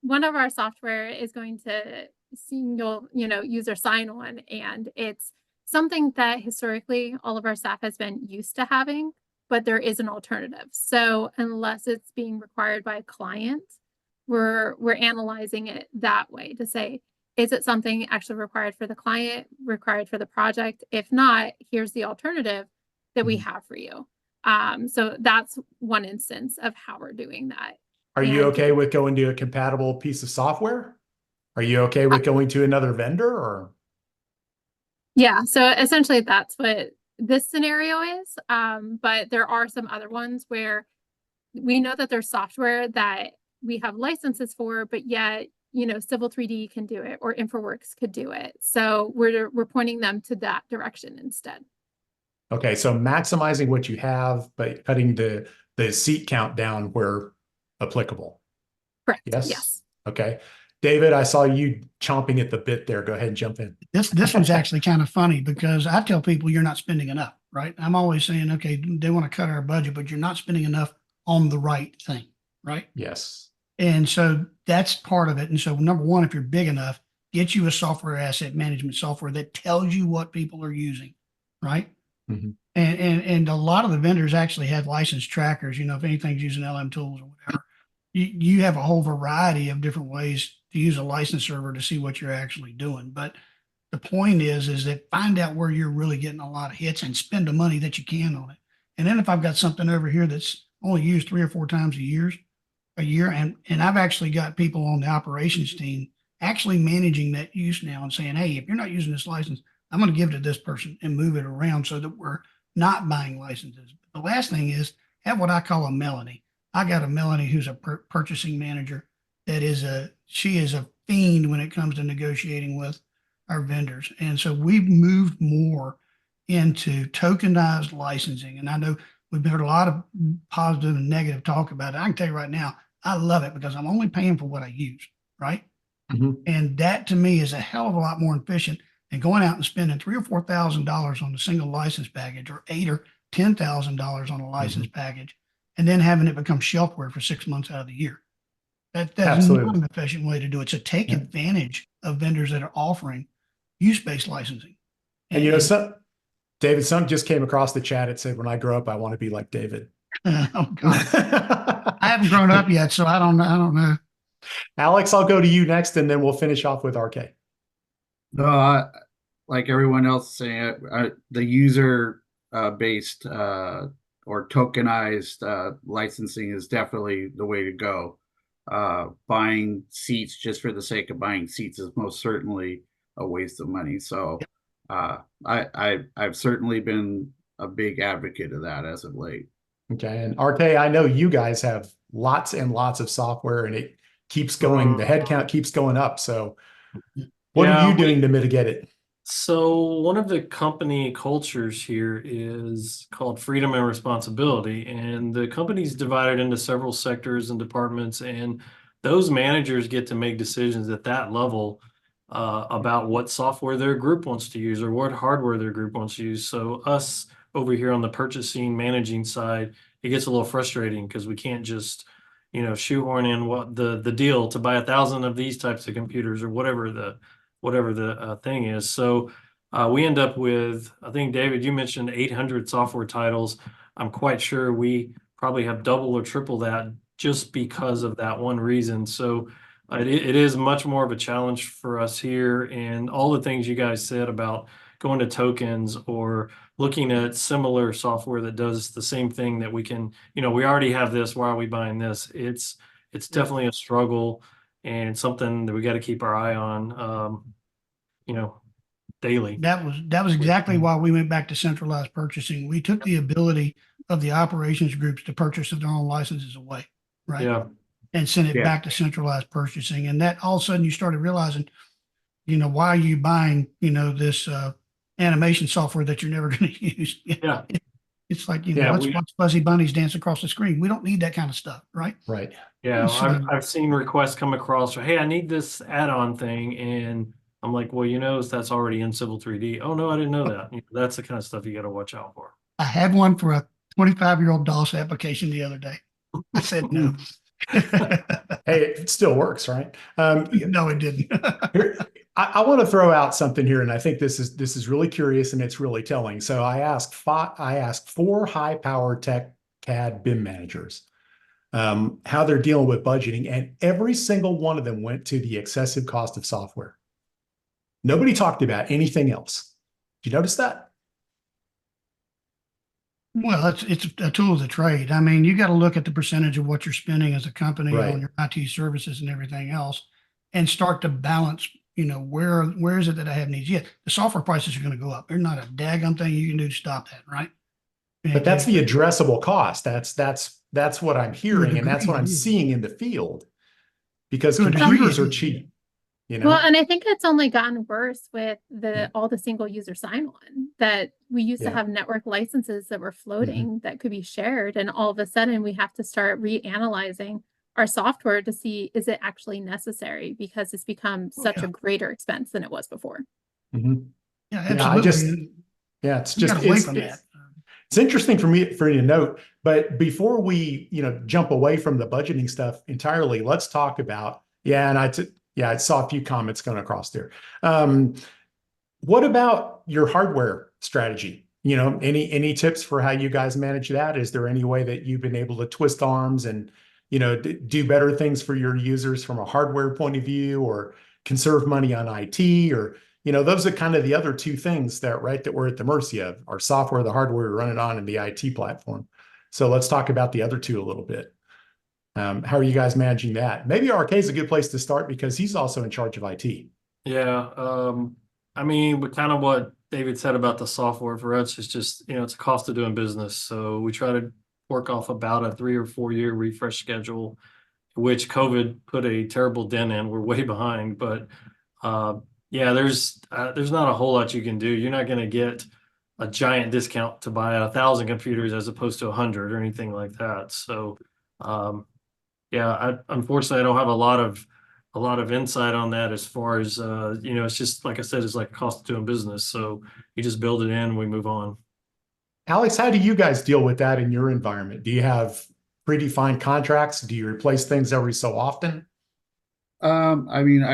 one of our software is going to single, user sign on, and it's something that historically all of our staff has been used to having, but there is an alternative. So unless it's being required by a client, we're analyzing it that way to say, is it something actually required for the client, required for the project? If not, here's the alternative that we have for you. So that's one instance of how we're doing that. Are you okay with going to a compatible piece of software? Are you okay with going to another vendor, or? Yeah, so essentially that's what this scenario is. But there are some other ones where we know that there's software that we have licenses for, but yet, Civil 3D can do it or InfraWorks could do it. So we're pointing them to that direction instead. Okay, so maximizing what you have, but cutting the seat count down where applicable. Correct. Yes. Yes. Okay. David, I saw you chomping at the bit there. Go ahead and jump in. This one's actually kind of funny, because I tell people you're not spending enough, right? I'm always saying, okay, they want to cut our budget, but you're not spending enough on the right thing, right? Yes. And so that's part of it. And so number one, if you're big enough, get you a software asset management software that tells you what people are using, right? Mhm. And a lot of the vendors actually have license trackers. You know, if anything's using LM tools or whatever, you have a whole variety of different ways to use a license server to see what you're actually doing. But the point is that find out where you're really getting a lot of hits and spend the money that you can on it. And then if I've got something over here that's only used 3 or 4 times a year, and I've actually got people on the operations team actually managing that use now and saying, hey, if you're not using this license, I'm going to give it to this person and move it around so that we're not buying licenses. The last thing is have what I call a Melanie. I got a Melanie who's a purchasing manager she is a fiend when it comes to negotiating with our vendors. And so we've moved more into tokenized licensing. And I know we've heard a lot of positive and negative talk about it. I can tell you right now, I love it because I'm only paying for what I use, right? Mhm. And that to me is a hell of a lot more efficient than going out and spending $3,000 or $4,000 on a single license package, or $8,000 or $10,000 on a license package, and then having it become shelfware for 6 months out of the year. That's not Absolutely. an efficient way to do it. So take Yeah. advantage of vendors that are offering use-based licensing. And you know, David, some just came across the chat. It said, when I grow up, I want to be like David. Oh God, I haven't grown up yet, so I don't know. Alex, I'll go to you next, and then we'll finish off with RK. No, like everyone else saying, the user based or tokenized licensing is definitely the way to go. Buying seats just for the sake of buying seats is most certainly a waste of money. So I've certainly been a big advocate of that as of late. Okay. And RK, I know you guys have lots and lots of software, and it keeps going. The headcount keeps going up. So what are you doing to mitigate it? So one of the company cultures here is called freedom and responsibility, and the company's divided into several sectors and departments, and those managers get to make decisions at that level about what software their group wants to use or what hardware their group wants to use. So us over here on the purchasing, managing side, it gets a little frustrating because we can't just, shoehorn in what the deal to buy 1,000 of these types of computers or whatever the thing is. So we end up with, I think, David, you mentioned 800 software titles. I'm quite sure we probably have double or triple that just because of that one reason. So it is much more of a challenge for us here. And all the things you guys said about going to tokens or looking at similar software that does the same thing that we can, we already have this, why are we buying this? It's definitely a struggle and something that we got to keep our eye on, daily. That was exactly why we went back to centralized purchasing. We took the ability of the operations groups to purchase their own licenses away, right? Yeah. And send it back to centralized purchasing. And that all of a sudden you started realizing, why are you buying, this animation software that you're never going to use? Yeah. It's like, let's watch fuzzy bunnies dance across the screen. We don't need that kind of stuff, right? Right. Yeah. So- I've seen requests come across, hey, I need this add-on thing. And I'm like, well, that's already in Civil 3D. Oh, no, I didn't know that. That's the kind of stuff you got to watch out for. I had one for a 25-year-old DOS application the other day. I said no. Hey, it still works, right? No, it didn't. Here, I want to throw out something here, and I think this is really curious and it's really telling. So I asked 4 high-powered tech CAD BIM managers how they're dealing with budgeting, and every single one of them went to the excessive cost of software. Nobody talked about anything else. Did you notice that? Well, it's a tool of the trade. I mean, you got to look at the percentage of what you're spending as a company Right. on your IT services and everything else, and start to balance. Where is it that I have needs? Yeah, the software prices are going to go up. There's not a daggum thing you can do to stop that, right? But that's the addressable cost. That's what I'm hearing, and that's what I'm degree, seeing in the field, because To a degree, computers it are is, cheap. Well, and I think it's only gotten worse with all the single user sign-on, that we used to have network licenses that were floating that could be shared. And all of a sudden we have to start reanalyzing our software to see, is it actually necessary? Because it's become such a greater expense than it was before. Mhm. Yeah, Yeah, absolutely. it's You just gotta wait from that. it's interesting for you to note. But before we jump away from the budgeting stuff entirely, let's talk about and Yeah, I saw a few comments going across there. What about your hardware strategy? You know, any tips for how you guys manage that? Is there any way that you've been able to twist arms and, you know, do better things for your users from a hardware point of view, or conserve money on IT, or, you know, those are kind of the other two things that, right, that we're at the mercy of: our software, the hardware we run it on, and the IT platform. So let's talk about the other two a little bit. How are you guys managing that? Maybe RK is a good place to start because he's also in charge of IT. Yeah. I mean, but kind of what David said about the software for us is just, you know, it's a cost of doing business. So we try to work off about a 3 or 4 year refresh schedule, which COVID put a terrible dent in. We're way behind, but yeah, there's not a whole lot you can do. You're not going to get a giant discount to buy 1,000 computers as opposed to 100 or anything like that. So yeah, unfortunately I don't have a lot of insight on that as far as you know, it's just like I said, it's like cost of doing business. So you just build it in, we move on. Alex, how do you guys deal with that in your environment? Do you have predefined contracts? Do you replace things every so often? I mean,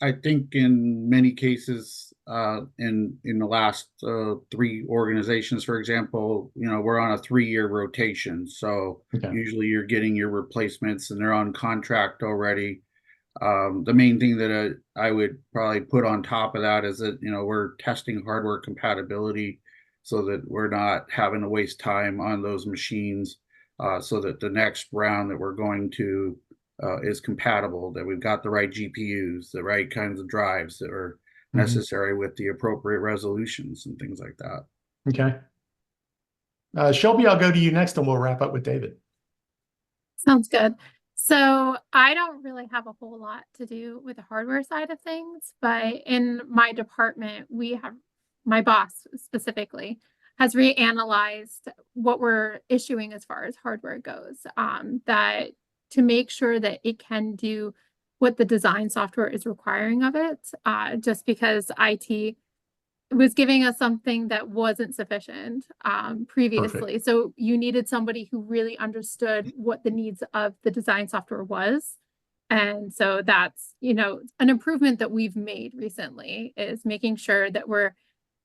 I think in many cases, in the last 3 organizations, for example, you know, we're on a 3-year rotation. So Okay. usually you're getting your replacements and they're on contract already. The main thing that I would probably put on top of that is that, you know, we're testing hardware compatibility so that we're not having to waste time on those machines, so that the next round that we're going to is compatible, that we've got the right GPUs, the right kinds of drives that are necessary with the appropriate resolutions and things like that. Okay. Shelby, I'll go to you next and we'll wrap up with David. Sounds good. So I don't really have a whole lot to do with the hardware side of things, but in my department, we have, my boss specifically has reanalyzed what we're issuing as far as hardware goes, that to make sure that it can do what the design software is requiring of it, just because IT was giving us something that wasn't sufficient previously. Perfect. So you needed somebody who really understood what the needs of the design software was. And so that's, you know, an improvement that we've made recently, is making sure that we're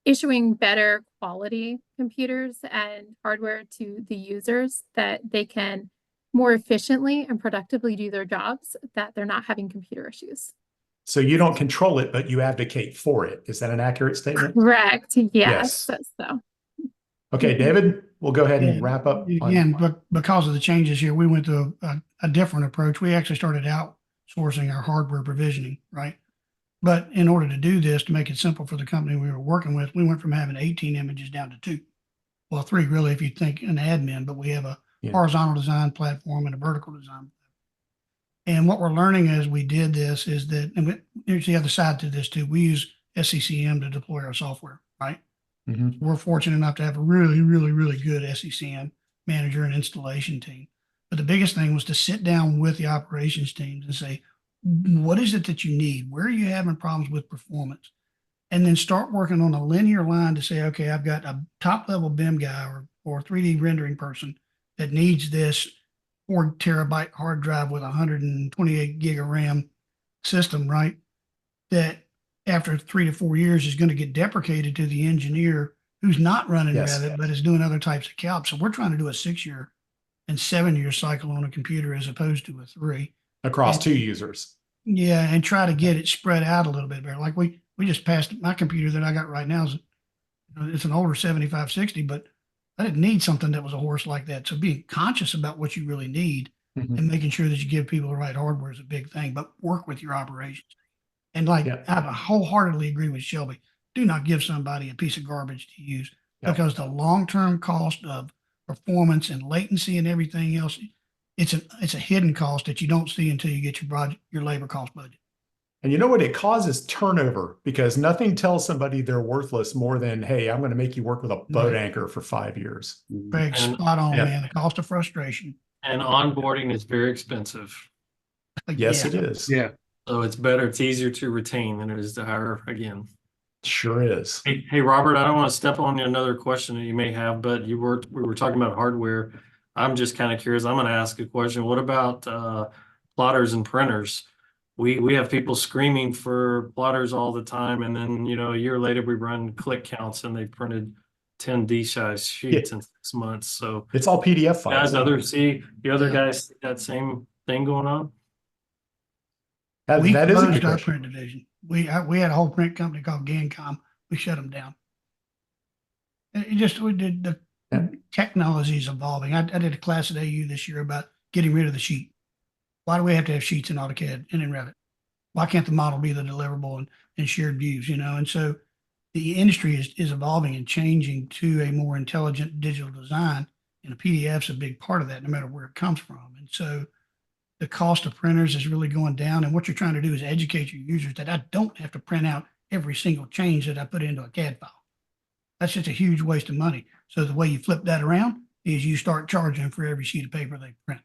issuing better quality computers and hardware to the users, that they can more efficiently and productively do their jobs, that they're not having computer issues. So you don't control it, but you advocate for it. Is that an accurate statement? Correct. Yes. Yes. So. Okay, David, we'll go ahead and Yeah, wrap up. Again, but because of the changes here, we went to a different approach. We actually started outsourcing our hardware provisioning, right? But in order to do this, to make it simple for the company we were working with, we went from having 18 images down to 2. Well, 3 really, if you think an admin, but we have a horizontal design platform and a vertical design. And what we're learning as we did this is that, and there's the other side to this too, we use SCCM to deploy our software, right? We're fortunate enough to have a really, really, really good SCCM manager and installation team. But the biggest thing was to sit down with the operations teams and say, what is it that you need? Where are you having problems with performance? And then start working on a linear line to say, okay, I've got a top level BIM guy or 3D rendering person that needs this 4 terabyte hard drive with 128 gig of RAM system, right? That after 3 to 4 years is going to get deprecated to the engineer who's not running Revit, but is doing other types of CAD. So we're trying to do a 6-year and 7-year cycle on a computer as opposed to a 3. Across 2 users. Yeah, and try to get it spread out a little bit better. Like we just passed my computer that I got right now. It's an older 7560, but I didn't need something that was a horse like that. So being conscious about what you really need and making sure that you give people the right hardware is a big thing, but work with your operations. And I wholeheartedly agree with Shelby. Do not give somebody a piece of garbage to use, because the long-term cost of performance and latency and everything else, it's a hidden cost that you don't see until you get your labor cost budget. And you know what? It causes turnover, because nothing tells somebody they're worthless more than, hey, I'm going to make you work with a boat anchor for 5 years. Greg, spot on, man. The cost of frustration. And onboarding is very expensive. Yes, it is. Yeah. So it's easier to retain than it is to hire again. Sure is. Hey, Robert, I don't want to step on another question that you may have, but we were talking about hardware. I'm just kind of curious. I'm going to ask a question. What about plotters and printers? we have people screaming for plotters all the time, and then a year later we run click counts and they printed 10 D-size sheets in 6 months. So It's all PDF files. guys, the other guys see that same thing going on? We That is a closed good our question. print division. We had a whole print company called Gancom. We shut them down. We did the Yeah. technology is evolving. I did a class at AU this year about getting rid of the sheet. Why do we have to have sheets in AutoCAD and in Revit? Why can't the model be the deliverable and shared views, And so the industry is evolving and changing to a more intelligent digital design, and a PDF's a big part of that, no matter where it comes from. And so the cost of printers is really going down. And what you're trying to do is educate your users that I don't have to print out every single change that I put into a CAD file. That's just a huge waste of money. So the way you flip that around is you start charging for every sheet of paper they print.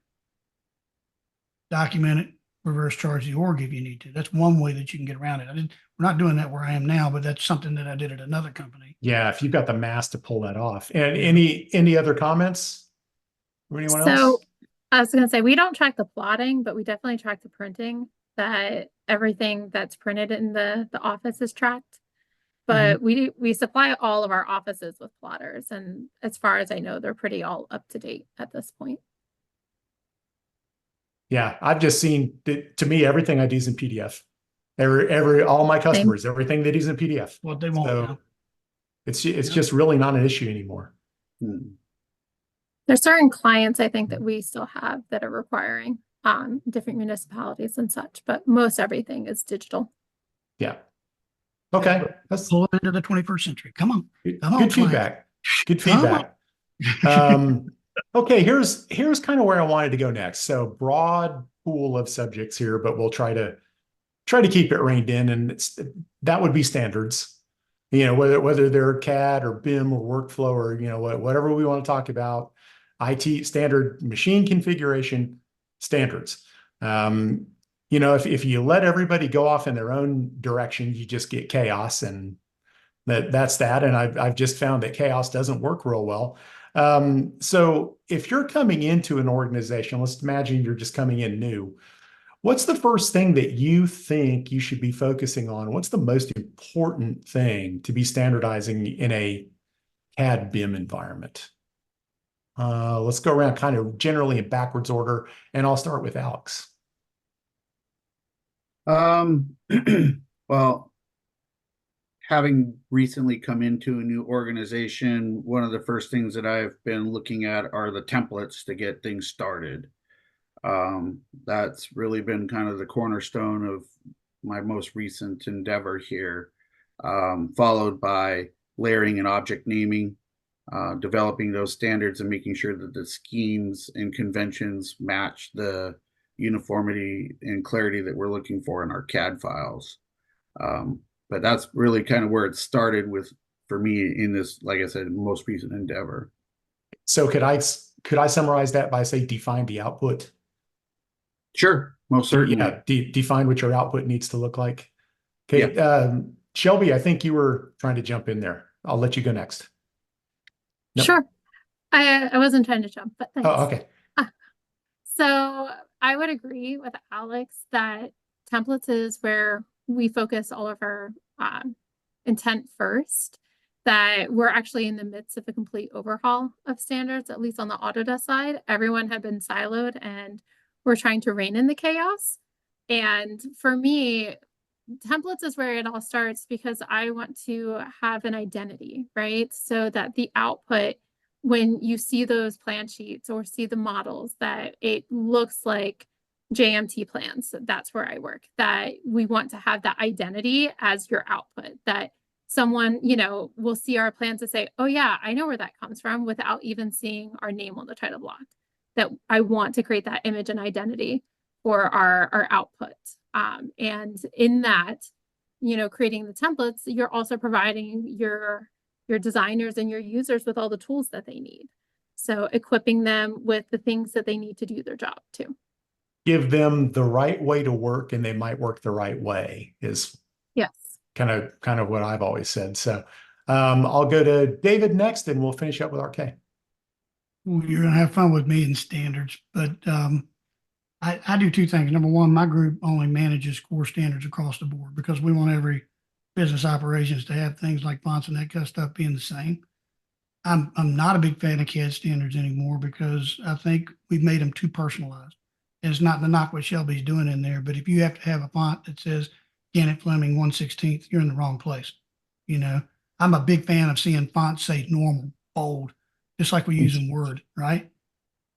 Document it, reverse charge the org if you need to. That's one way that you can get around it. We're not doing that where I am now, but that's something that I did at another company. Yeah, if you've got the mass to pull that off. And any other comments? Or anyone else? So I was going to say, we don't track the plotting, but we definitely track the printing, that everything that's printed in the office is tracked. But we supply all of our offices with plotters. And as far as I know, they're pretty all up to date at this point. Yeah, I've just seen that, to me, everything I do is in PDF. All my customers, everything they do is in PDF. Well, they won't So now. it's just really not an issue anymore. There's certain clients, I think, that we still have that are requiring different municipalities and such, but most everything is digital. Yeah. Okay. That's Pull it into the 21st century. Come on. Come on, good feedback. Good Come on. feedback. Okay, here's kind of where I wanted to go next. So broad pool of subjects here, but we'll try to keep it reined in, and that would be standards. Whether they're CAD or BIM or workflow or whatever we want to talk about, IT standard machine configuration standards. If you let everybody go off in their own direction, you just get chaos, and that's that. And I've just found that chaos doesn't work real well. So if you're coming into an organization, let's imagine you're just coming in new. What's the first thing that you think you should be focusing on? What's the most important thing to be standardizing in a CAD BIM environment? Let's go around kind of generally in backwards order, and I'll start with Alex. Well, having recently come into a new organization, one of the first things that I've been looking at are the templates to get things started. That's really been kind of the cornerstone of my most recent endeavor here, followed by layering and object naming, developing those standards and making sure that the schemes and conventions match the uniformity and clarity that we're looking for in our CAD files. But that's really kind of where it started for me in this, like I said, most recent endeavor. So could I summarize that by say define the output? Sure, most certainly. Yeah, define what your output needs to look like. Okay, yeah. Shelby, I think you were trying to jump in there. I'll let you go next. Nope. Sure. I wasn't trying to jump, but thanks. Oh, okay. So I would agree with Alex that templates is where we focus all of our intent first, that we're actually in the midst of a complete overhaul of standards, at least on the Autodesk side. Everyone had been siloed and we're trying to rein in the chaos. And for me, templates is where it all starts, because I want to have an identity, right? So that the output, when you see those plan sheets or see the models, that it looks like JMT plans. That's where I work, that we want to have that identity as your output, that someone, will see our plans and say, oh yeah, I know where that comes from, without even seeing our name on the title block. That I want to create that image and identity for our output. And in that, creating the templates, you're also providing your designers and your users with all the tools that they need. So equipping them with the things that they need to do their job too. Give them the right way to work, and they might work the right way is yes, kind of what I've always said. So I'll go to David next, and we'll finish up with RK. Well, you're going to have fun with me in standards, but I do two things. Number one, my group only manages core standards across the board because we want every business operations to have things like fonts and that kind of stuff being the same. I'm not a big fan of CAD standards anymore because I think we've made them too personalized. And it's not the knock what Shelby's doing in there, but if you have to have a font that says Gannett Fleming 1/16, you're in the wrong place. You know, I'm a big fan of seeing fonts say normal, bold, just like we use in Word, right?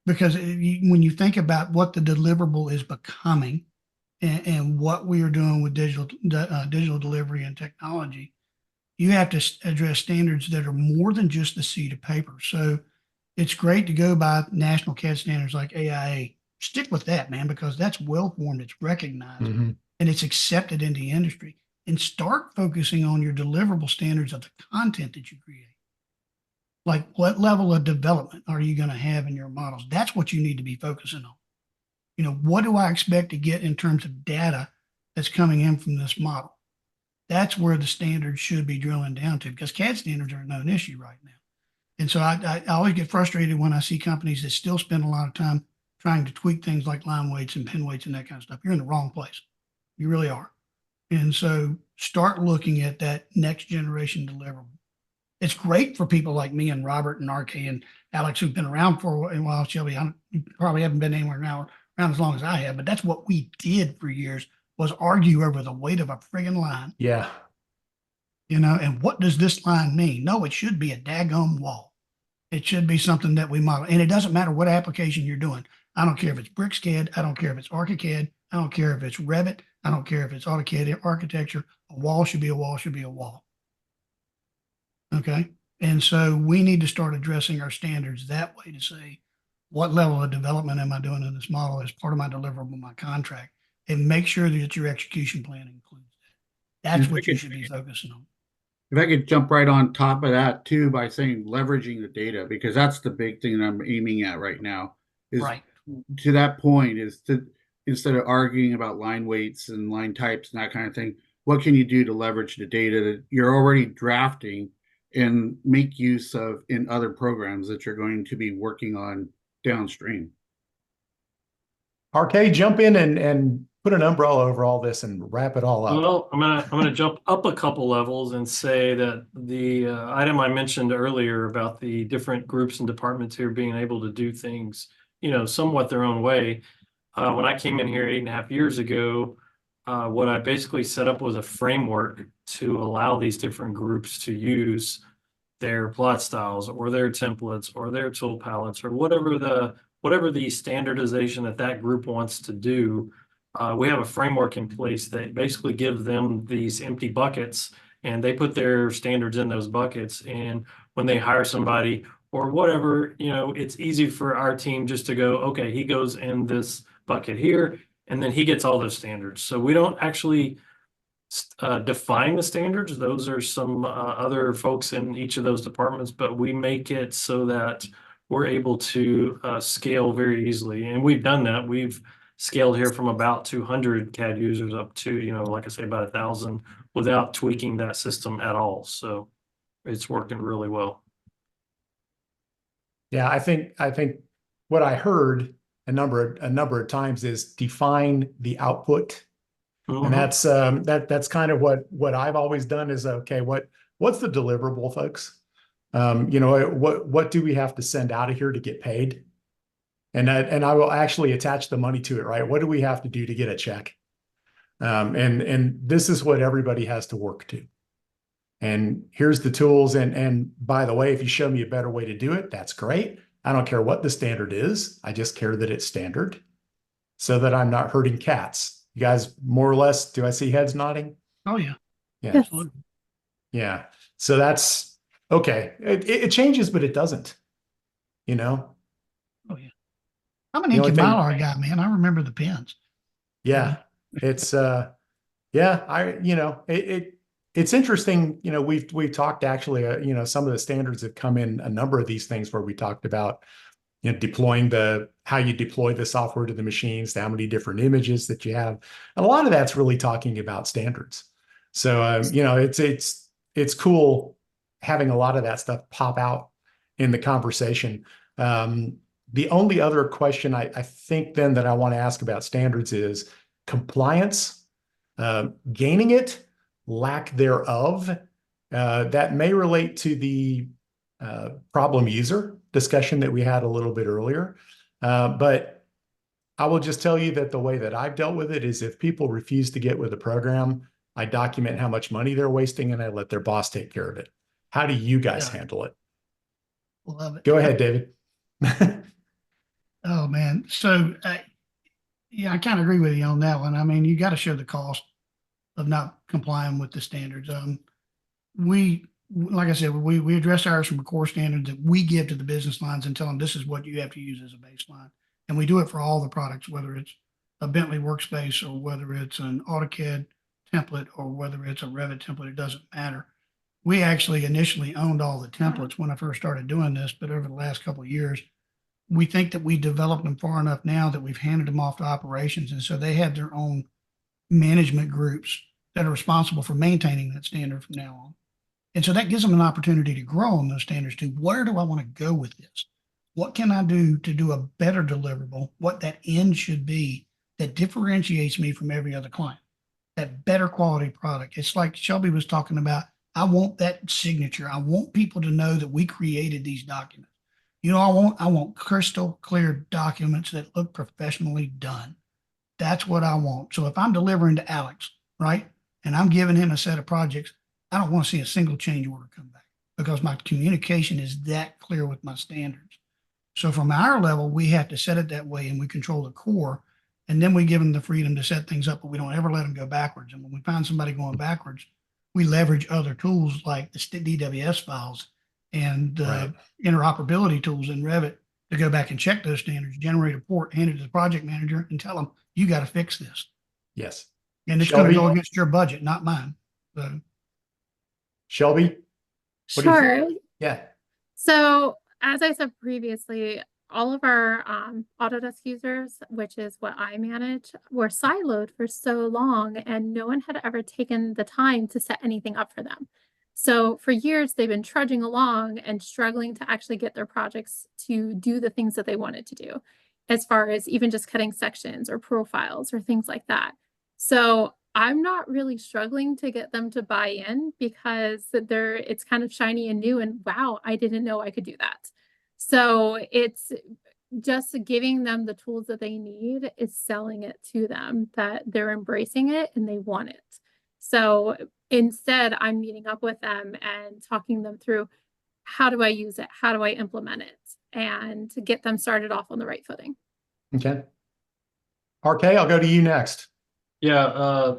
Because when you think about what the deliverable is becoming and what we are doing with digital delivery and technology, you have to address standards that are more than just the sheet of paper. So it's great to go by national CAD standards like AIA. Stick with that, man, because that's well formed, it's recognized, and it's accepted in the industry. And start focusing on your deliverable standards of the content that you create. Like, what level of development are you going to have in your models? That's what you need to be focusing on. You know, what do I expect to get in terms of data that's coming in from this model? That's where the standards should be drilling down to, because CAD standards are a known issue right now. And so I always get frustrated when I see companies that still spend a lot of time trying to tweak things like line weights and pin weights and that kind of stuff. You're in the wrong place. You really are. And so start looking at that next generation deliverable. It's great for people like me and Robert and RK and Alex who've been around for a while. Shelby, you probably haven't been anywhere now around as long as I have, but that's what we did for years, was argue over the weight of a friggin' line. Yeah. You know, and what does this line mean? No, it should be a daggone wall. It should be something that we model. And it doesn't matter what application you're doing. I don't care if it's BricsCAD. I don't care if it's ArchiCAD. I don't care if it's Revit. I don't care if it's AutoCAD architecture. A wall should be a wall, should be a wall. Okay. And so we need to start addressing our standards that way to say, what level of development am I doing in this model as part of my deliverable, my contract, and make sure that your execution plan includes that. That's what you should be focusing on. If I could jump right on top of that too, by saying leveraging the data, because that's the big thing that I'm aiming at right now, is Right. to that point, is to, instead of arguing about line weights and line types and that kind of thing, what can you do to leverage the data that you're already drafting and make use of in other programs that you're going to be working on downstream? RK, jump in and put an umbrella over all this and wrap it all up. Well, I'm gonna jump up a couple levels and say that the item I mentioned earlier about the different groups and departments here being able to do things, you know, somewhat their own way. When I came in here 8.5 years ago, what I basically set up was a framework to allow these different groups to use their plot styles or their templates or their tool palettes or whatever the standardization that group wants to do. We have a framework in place that basically gives them these empty buckets, and they put their standards in those buckets. And when they hire somebody or whatever, you know, it's easy for our team just to go, okay, he goes in this bucket here, and then he gets all those standards. So we don't actually define the standards. Those are some other folks in each of those departments, but we make it so that we're able to scale very easily. And we've done that. We've scaled here from about 200 CAD users up to, you know, like I say, about 1,000 without tweaking that system at all. So it's working really well. Yeah, I think what I heard a number of times is define the output. And that's kind of what I've always done is, okay, what's the deliverable, folks? You know, what do we have to send out of here to get paid? And I will actually attach the money to it, right? What do we have to do to get a check? And this is what everybody has to work to. And here's the tools. And by the way, if you show me a better way to do it, that's great. I don't care what the standard is. I just care that it's standard so that I'm not hurting cats. You guys, more or less, do I see heads nodding? Oh, yeah. Yeah. Yes. Absolutely. Yeah. So that's okay. It changes, but it doesn't, you know? Oh, yeah. I'm an The only Inky thing- Mylar guy, man. I remember the pins. Yeah. It's, yeah, it's interesting. You know, we've talked actually, you know, some of the standards have come in a number of these things where we talked about, you know, deploying how you deploy the software to the machines, how many different images that you have. And a lot of that's really talking about standards. So, you know, it's cool having a lot of that stuff pop out in the conversation. The only other question I think then that I want to ask about standards is compliance, gaining it, lack thereof. That may relate to the problem user discussion that we had a little bit earlier. But I will just tell you that the way that I've dealt with it is if people refuse to get with the program, I document how much money they're wasting and I let their boss take care of it. How do you guys handle it? Love it. Go ahead, David. Oh man. So yeah, I kind of agree with you on that one. I mean, you got to show the cost of not complying with the standards. Like I said, we address ours from a core standard that we give to the business lines and tell them this is what you have to use as a baseline. And we do it for all the products, whether it's a Bentley workspace or whether it's an AutoCAD template or whether it's a Revit template, it doesn't matter. We actually initially owned all the templates when I first started doing this, but over the last couple of years, we think that we developed them far enough now that we've handed them off to operations. And so they have their own management groups that are responsible for maintaining that standard from now on. And so that gives them an opportunity to grow on those standards to where do I want to go with this? What can I do to do a better deliverable? What that end should be that differentiates me from every other client, that better quality product. It's like Shelby was talking about. I want that signature. I want people to know that we created these documents. You know, I want crystal clear documents that look professionally done. That's what I want. So if I'm delivering to Alex, right, and I'm giving him a set of projects, I don't want to see a single change order come back because my communication is that clear with my standards. So from our level, we have to set it that way and we control the core. And then we give them the freedom to set things up, but we don't ever let them go backwards. And when we find somebody going backwards, we leverage other tools like the DWS files and interoperability tools in Revit to go back and check those standards, generate a report, hand it to the project manager and tell them, you got to fix this. Yes. And it's going to go against your budget, not mine. So, Shelby? Sure. Yeah. So as I said previously, all of our Autodesk users, which is what I manage, were siloed for so long and no one had ever taken the time to set anything up for them. So for years, they've been trudging along and struggling to actually get their projects to do the things that they wanted to do, as far as even just cutting sections or profiles or things like that. So I'm not really struggling to get them to buy in because it's kind of shiny and new and wow, I didn't know I could do that. So it's just giving them the tools that they need is selling it to them that they're embracing it and they want it. So instead, I'm meeting up with them and talking them through how do I use it? How do I implement it? And to get them started off on the right footing. Okay. RK, I'll go to you next. Yeah,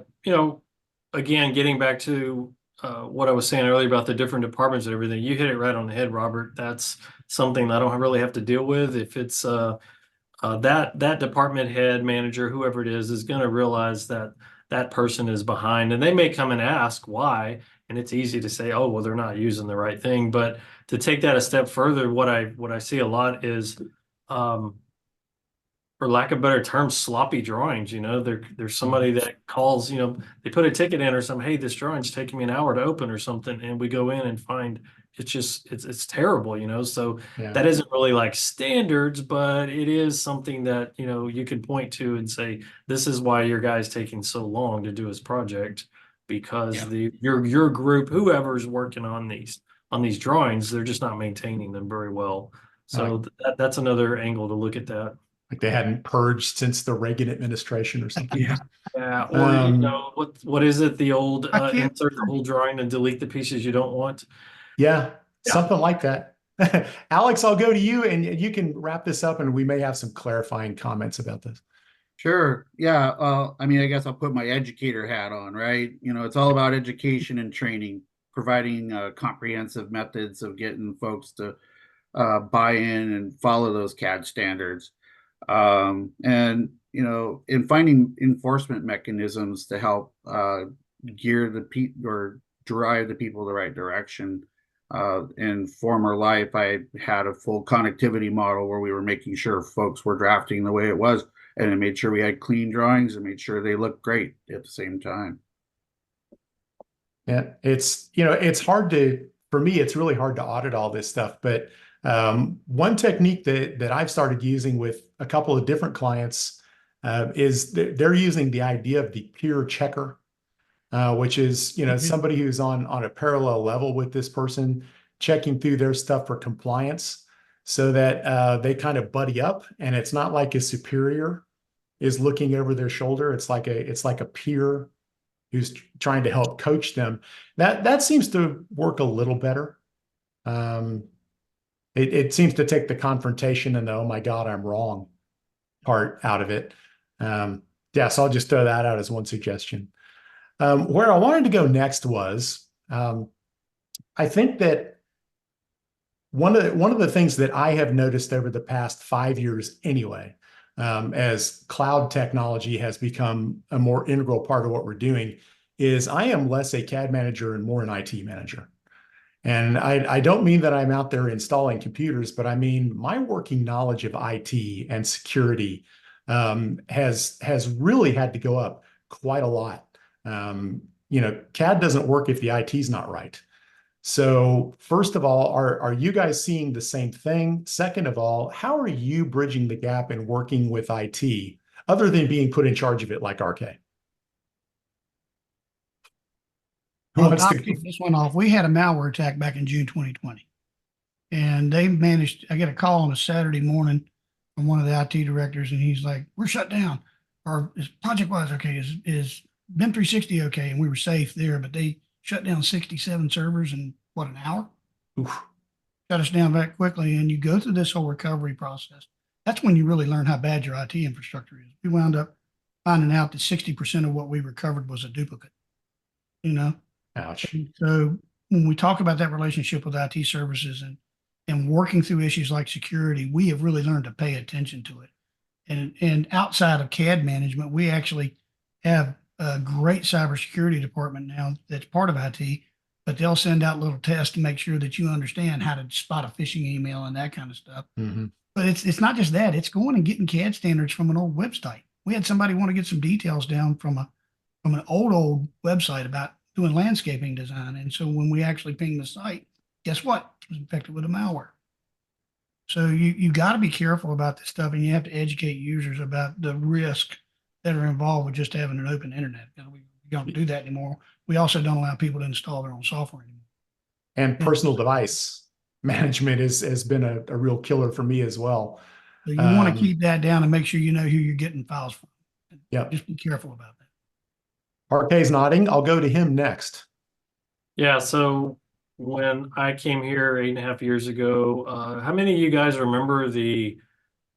again, getting back to what I was saying earlier about the different departments and everything, you hit it right on the head, Robert. That's something that I don't really have to deal with. If it's that department head, manager, whoever it is going to realize that that person is behind, and they may come and ask why, and it's easy to say, oh, well, they're not using the right thing. But to take that a step further, what I see a lot is, for lack of better term, sloppy drawings. There's somebody that calls, they put a ticket in or something, hey, this drawing's taking me an hour to open or something, and we go in and find it's terrible, so that isn't really like standards, but it is something that you can point to and say, this is why your guy's taking so long to do his project, because your group, whoever's working on these drawings, they're just not maintaining them very well. So that's another angle to look at that. Like they hadn't purged since the Reagan administration or something. Yeah, or what is it? The old insert the whole drawing and delete the pieces you don't want. Yeah, something like that. Alex, I'll go to you and you can wrap this up and we may have some clarifying comments about this. Sure. Yeah. I mean, I guess I'll put my educator hat on, right? It's all about education and training, providing comprehensive methods of getting folks to buy in and follow those CAD standards. And in finding enforcement mechanisms to help gear the people or drive the people the right direction. In former life, I had a full connectivity model where we were making sure folks were drafting the way it was, and it made sure we had clean drawings and made sure they looked great at the same time. Yeah, it's hard for me, it's really hard to audit all this stuff, but One technique that I've started using with a couple of different clients is they're using the idea of the peer checker, which is, you know, somebody who's on a parallel level with this person, checking through their stuff for compliance, so that they kind of buddy up, and it's not like a superior is looking over their shoulder. It's like a peer who's trying to help coach them. That seems to work a little better. It seems to take the confrontation and the, oh my God, I'm wrong part out of it. Yeah, so I'll just throw that out as one suggestion. Where I wanted to go next was, I think that one of the things that I have noticed over the past 5 years anyway, as cloud technology has become a more integral part of what we're doing, is I am less a CAD manager and more an IT manager. And I don't mean that I'm out there installing computers, but I mean my working knowledge of IT and security has really had to go up quite a lot. You know, CAD doesn't work if the IT's not right. So first of all, are you guys seeing the same thing? Second of all, how are you bridging the gap and working with IT other than being put in charge of it like RK? Who Well, wants I'll to go? kick this one off. We had a malware attack back in June 2020. And they managed, I get a call on a Saturday morning from one of the IT directors, and he's like, we're shut down. Our project was okay. Is BIM 360 okay? And we were safe there, but they shut down 67 servers in what, an hour? Oof. Shut us down very quickly. And you go through this whole recovery process. That's when you really learn how bad your IT infrastructure is. We wound up finding out that 60% of what we recovered was a duplicate, you know? Ouch. So when we talk about that relationship with IT services and working through issues like security, we have really learned to pay attention to it. And outside of CAD management, we actually have a great cybersecurity department now that's part of IT, but they'll send out little tests to make sure that you understand how to spot a phishing email and that kind of stuff. Mm-hmm. But it's not just that, it's going and getting CAD standards from an old website. We had somebody want to get some details down from an old website about doing landscaping design. And so when we actually pinged the site, guess what? It was infected with a malware. So you got to be careful about this stuff, and you have to educate users about the risk that are involved with just having an open internet. We don't do that anymore. We also don't allow people to install their own software anymore. And personal device management has been a real killer for me as well. So you want to keep that down and make sure you know who you're getting files from. Yeah. Just be careful about that. RK's nodding. I'll go to him next. Yeah, so when I came here 8.5 years ago, how many of you guys remember the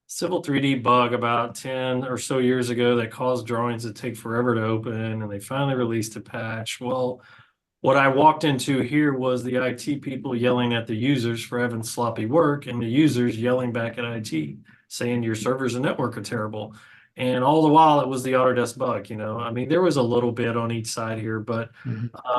Civil 3D bug about 10 or so years ago that caused drawings to take forever to open, and they finally released a patch? Well, what I walked into here was the IT people yelling at the users for having sloppy work, and the users yelling back at IT, saying your servers and network are terrible. And all the while, it was the Autodesk bug. You know, I mean, there was a little bit on each side here, but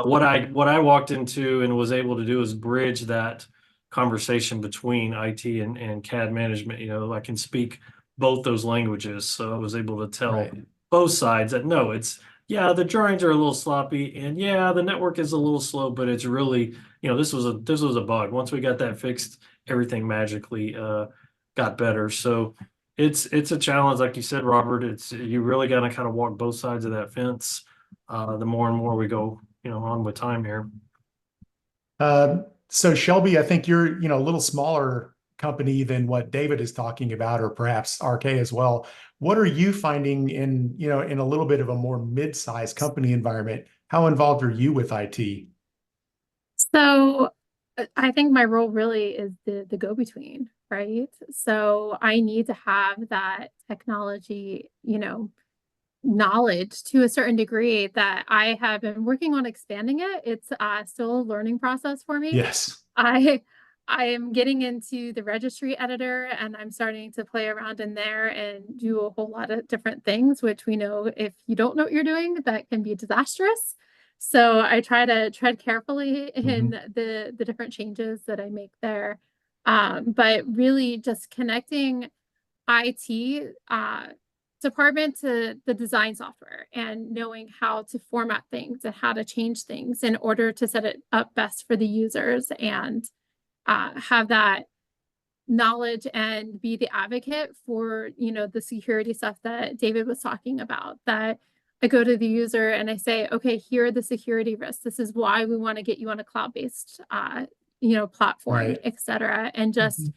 what I walked into and was able to do is bridge that conversation between IT and CAD management. You know, I can speak both those languages, so I was able to tell both sides that no, it's yeah, the drawings are a little sloppy, and yeah, the network is a little slow, but it's really, you know, this was a bug. Once we got that fixed, everything magically got better. So it's a challenge, like you said, Robert. You really got to kind of walk both sides of that fence. The more and more we go, you know, on with time here. So Shelby, I think you're, you know, a little smaller company than what David is talking about, or perhaps RK as well. What are you finding in, you know, in a little bit of a more mid-sized company environment? How involved are you with IT? So I think my role really is the go-between, right? So I need to have that technology, you know, knowledge to a certain degree that I have been working on expanding it. It's still a learning process for me. Yes. I am getting into the registry editor, and I'm starting to play around in there and do a whole lot of different things, which we know if you don't know what you're doing, that can be disastrous. So I try to tread carefully in the different changes that I make there. But really just connecting IT department to the design software and knowing how to format things and how to change things in order to set it up best for the users and have that knowledge and be the advocate for, the security stuff that David was talking about, that I go to the user and I say, okay, here are the security risks. This is why we want to get you on a cloud-based, platform, Right. et cetera. And just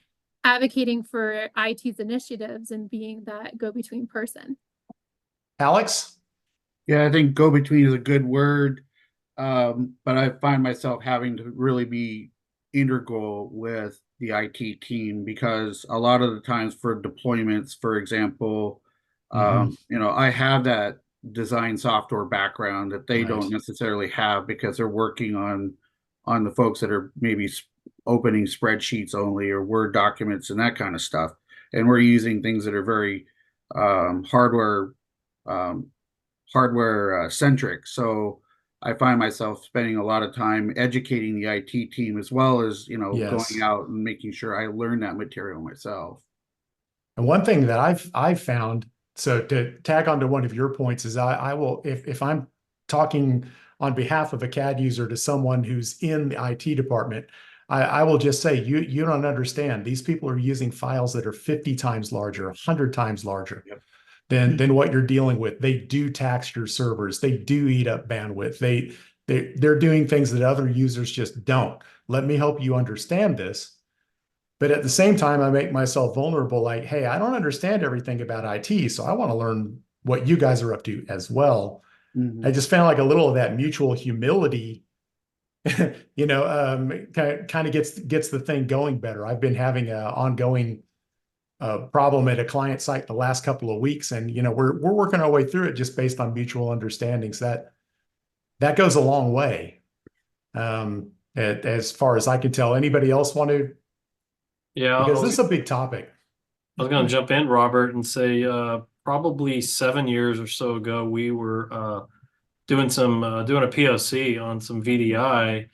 advocating for IT's initiatives and being that go-between person. Alex? Yeah, I think go between is a good word. But I find myself having to really be integral with the IT team, because a lot of the times for deployments, for example, I have that design software background that they don't necessarily have, because they're working on the folks that are maybe opening spreadsheets only or Word documents and that kind of stuff. And we're using things that are very hardware centric. So I find myself spending a lot of time educating the IT team, as well as, going out and making sure I learn that material myself. And one thing that I've found, so to tag on to one of your points, is I will, if I'm talking on behalf of a CAD user to someone who's in the IT department, I will just say, you don't understand. These people are using files that are 50 times larger, 100 times larger. Yep. Than what you're dealing with. They do tax your servers. They do eat up bandwidth. They're doing things that other users just don't. Let me help you understand this. But at the same time, I make myself vulnerable. Like, hey, I don't understand everything about IT, so I want to learn what you guys are up to as well. I just found like a little of that mutual humility, kind of gets the thing going better. I've been having an ongoing problem at a client site the last couple of weeks, and we're working our way through it just based on mutual understandings. That goes a long way, as far as I can tell. Anybody else want to? Yeah, Because this is a big topic. I was going to jump in, Robert, and say probably 7 years or so ago, we were doing a POC on some VDI.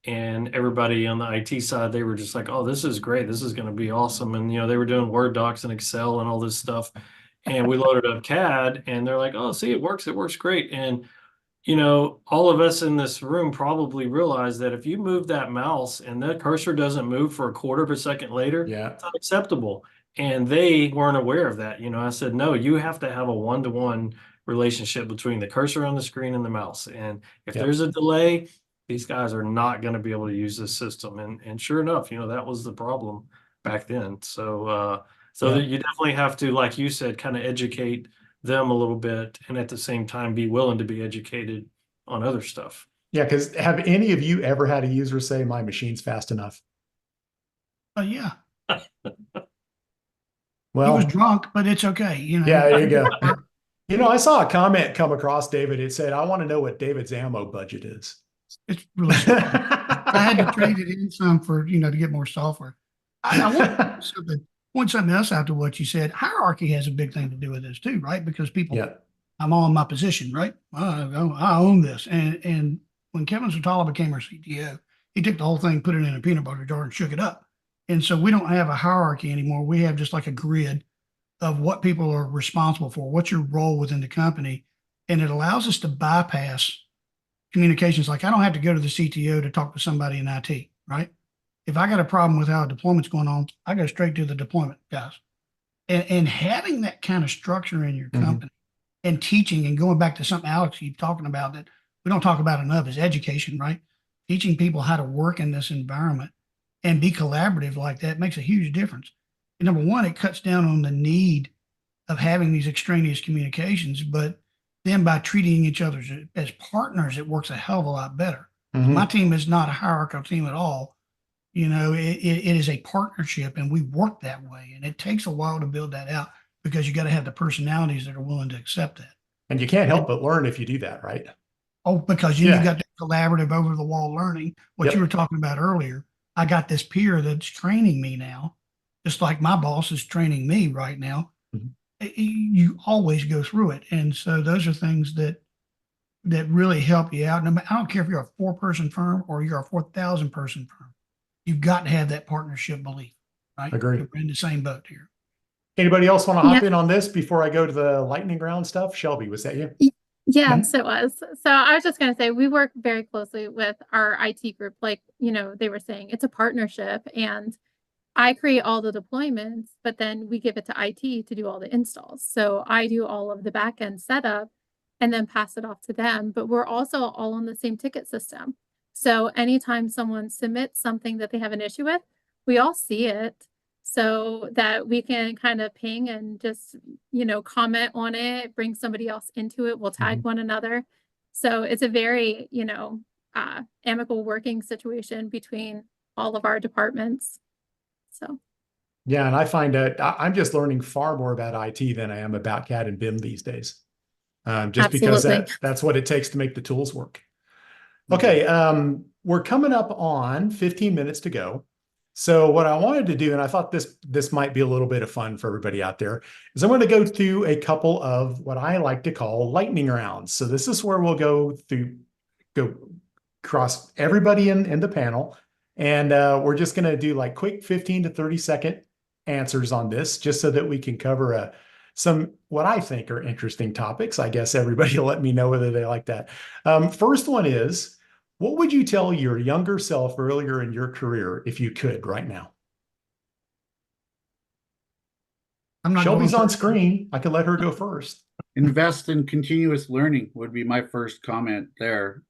And everybody on the IT side, they were just like, oh, this is great. This is going to be awesome. And, they were doing Word docs and Excel and all this stuff. And we loaded up CAD and they're like, oh, see, it works great. And, all of us in this room probably realize that if you move that mouse and the cursor doesn't move for a quarter of a second later, it's unacceptable. And they weren't aware of that. I said, no, you have to have a one-to-one relationship between the cursor on the screen and the mouse. And if there's a delay, these guys are not going to be able to use this system. And sure enough, that was the problem back then. So you definitely have to, like you said, kind of educate them a little bit, and at the same time be willing to be educated on other stuff. Yeah, because have any of you ever had a user say my machine's fast enough? Yeah. Well, he was drunk, but it's okay. Yeah, there you go. I saw a comment come across, David. It said, I want to know what David's ammo budget is. It's really small. I had to trade it in some for, to get more software. I want point something else out to what you said. Hierarchy has a big thing to do with this too, right? Because people, I'm all in my position, right? I own this. And when Kevin Sotala became our CTO, he took the whole thing, put it in a peanut butter jar and shook it up. And so we don't have a hierarchy anymore. We have just like a grid of what people are responsible for. What's your role within the company? And it allows us to bypass communications. Like I don't have to go to the CTO to talk to somebody in IT, right? If I got a problem with how a deployment's going on, I go straight to the deployment guys. And having that kind of structure in your company and teaching and going back to something Alex keep talking about that we don't talk about enough is education, right? Teaching people how to work in this environment and be collaborative like that makes a huge difference. And number one, it cuts down on the need of having these extraneous communications, but then by treating each other as partners, it works a hell of a lot better. My team is not a hierarchical team at all. It is a partnership and we work that way. And it takes a while to build that out because you got to have the personalities that are willing to accept that. And you can't help but learn if you do that, right? Oh, because you got the collaborative over the wall learning, what you were talking about earlier. I got this peer that's training me now, just like my boss is training me right now. You always go through it. And so those are things that really help you out. I don't care if you're a 4-person firm or you're a 4,000 person firm. You've got to have that partnership belief, right? Agree. We're in the same boat here. Anybody else want to hop in on this before I go to the lightning round stuff? Shelby, was that you? Yes, it was. So I was just going to say, we work very closely with our IT group. Like, they were saying, it's a partnership. And, I create all the deployments, but then we give it to IT to do all the installs. So I do all of the back end setup and then pass it off to them. But we're also all on the same ticket system. So anytime someone submits something that they have an issue with, we all see it so that we can kind of ping and just, comment on it, bring somebody else into it. We'll tag one another. So it's a very, amicable working situation between all of our departments. So, Yeah, and I find that I'm just learning far more about IT than I am about CAD and BIM these days. Just because Absolutely. that's what it takes to make the tools work. Okay, we're coming up on 15 minutes to go. So what I wanted to do, and I thought this might be a little bit of fun for everybody out there, is I'm going to go through a couple of what I like to call lightning rounds. So this is where we'll go across everybody in the panel. And we're just going to do like quick 15 to 30-second answers on this, just so that we can cover some what I think are interesting topics. I guess everybody will let me know whether they like that. First one is, what would you tell your younger self earlier in your career if you could right now? I'm not Shelby's going on first. screen. I can let her go first. Invest in continuous learning would be my first comment there.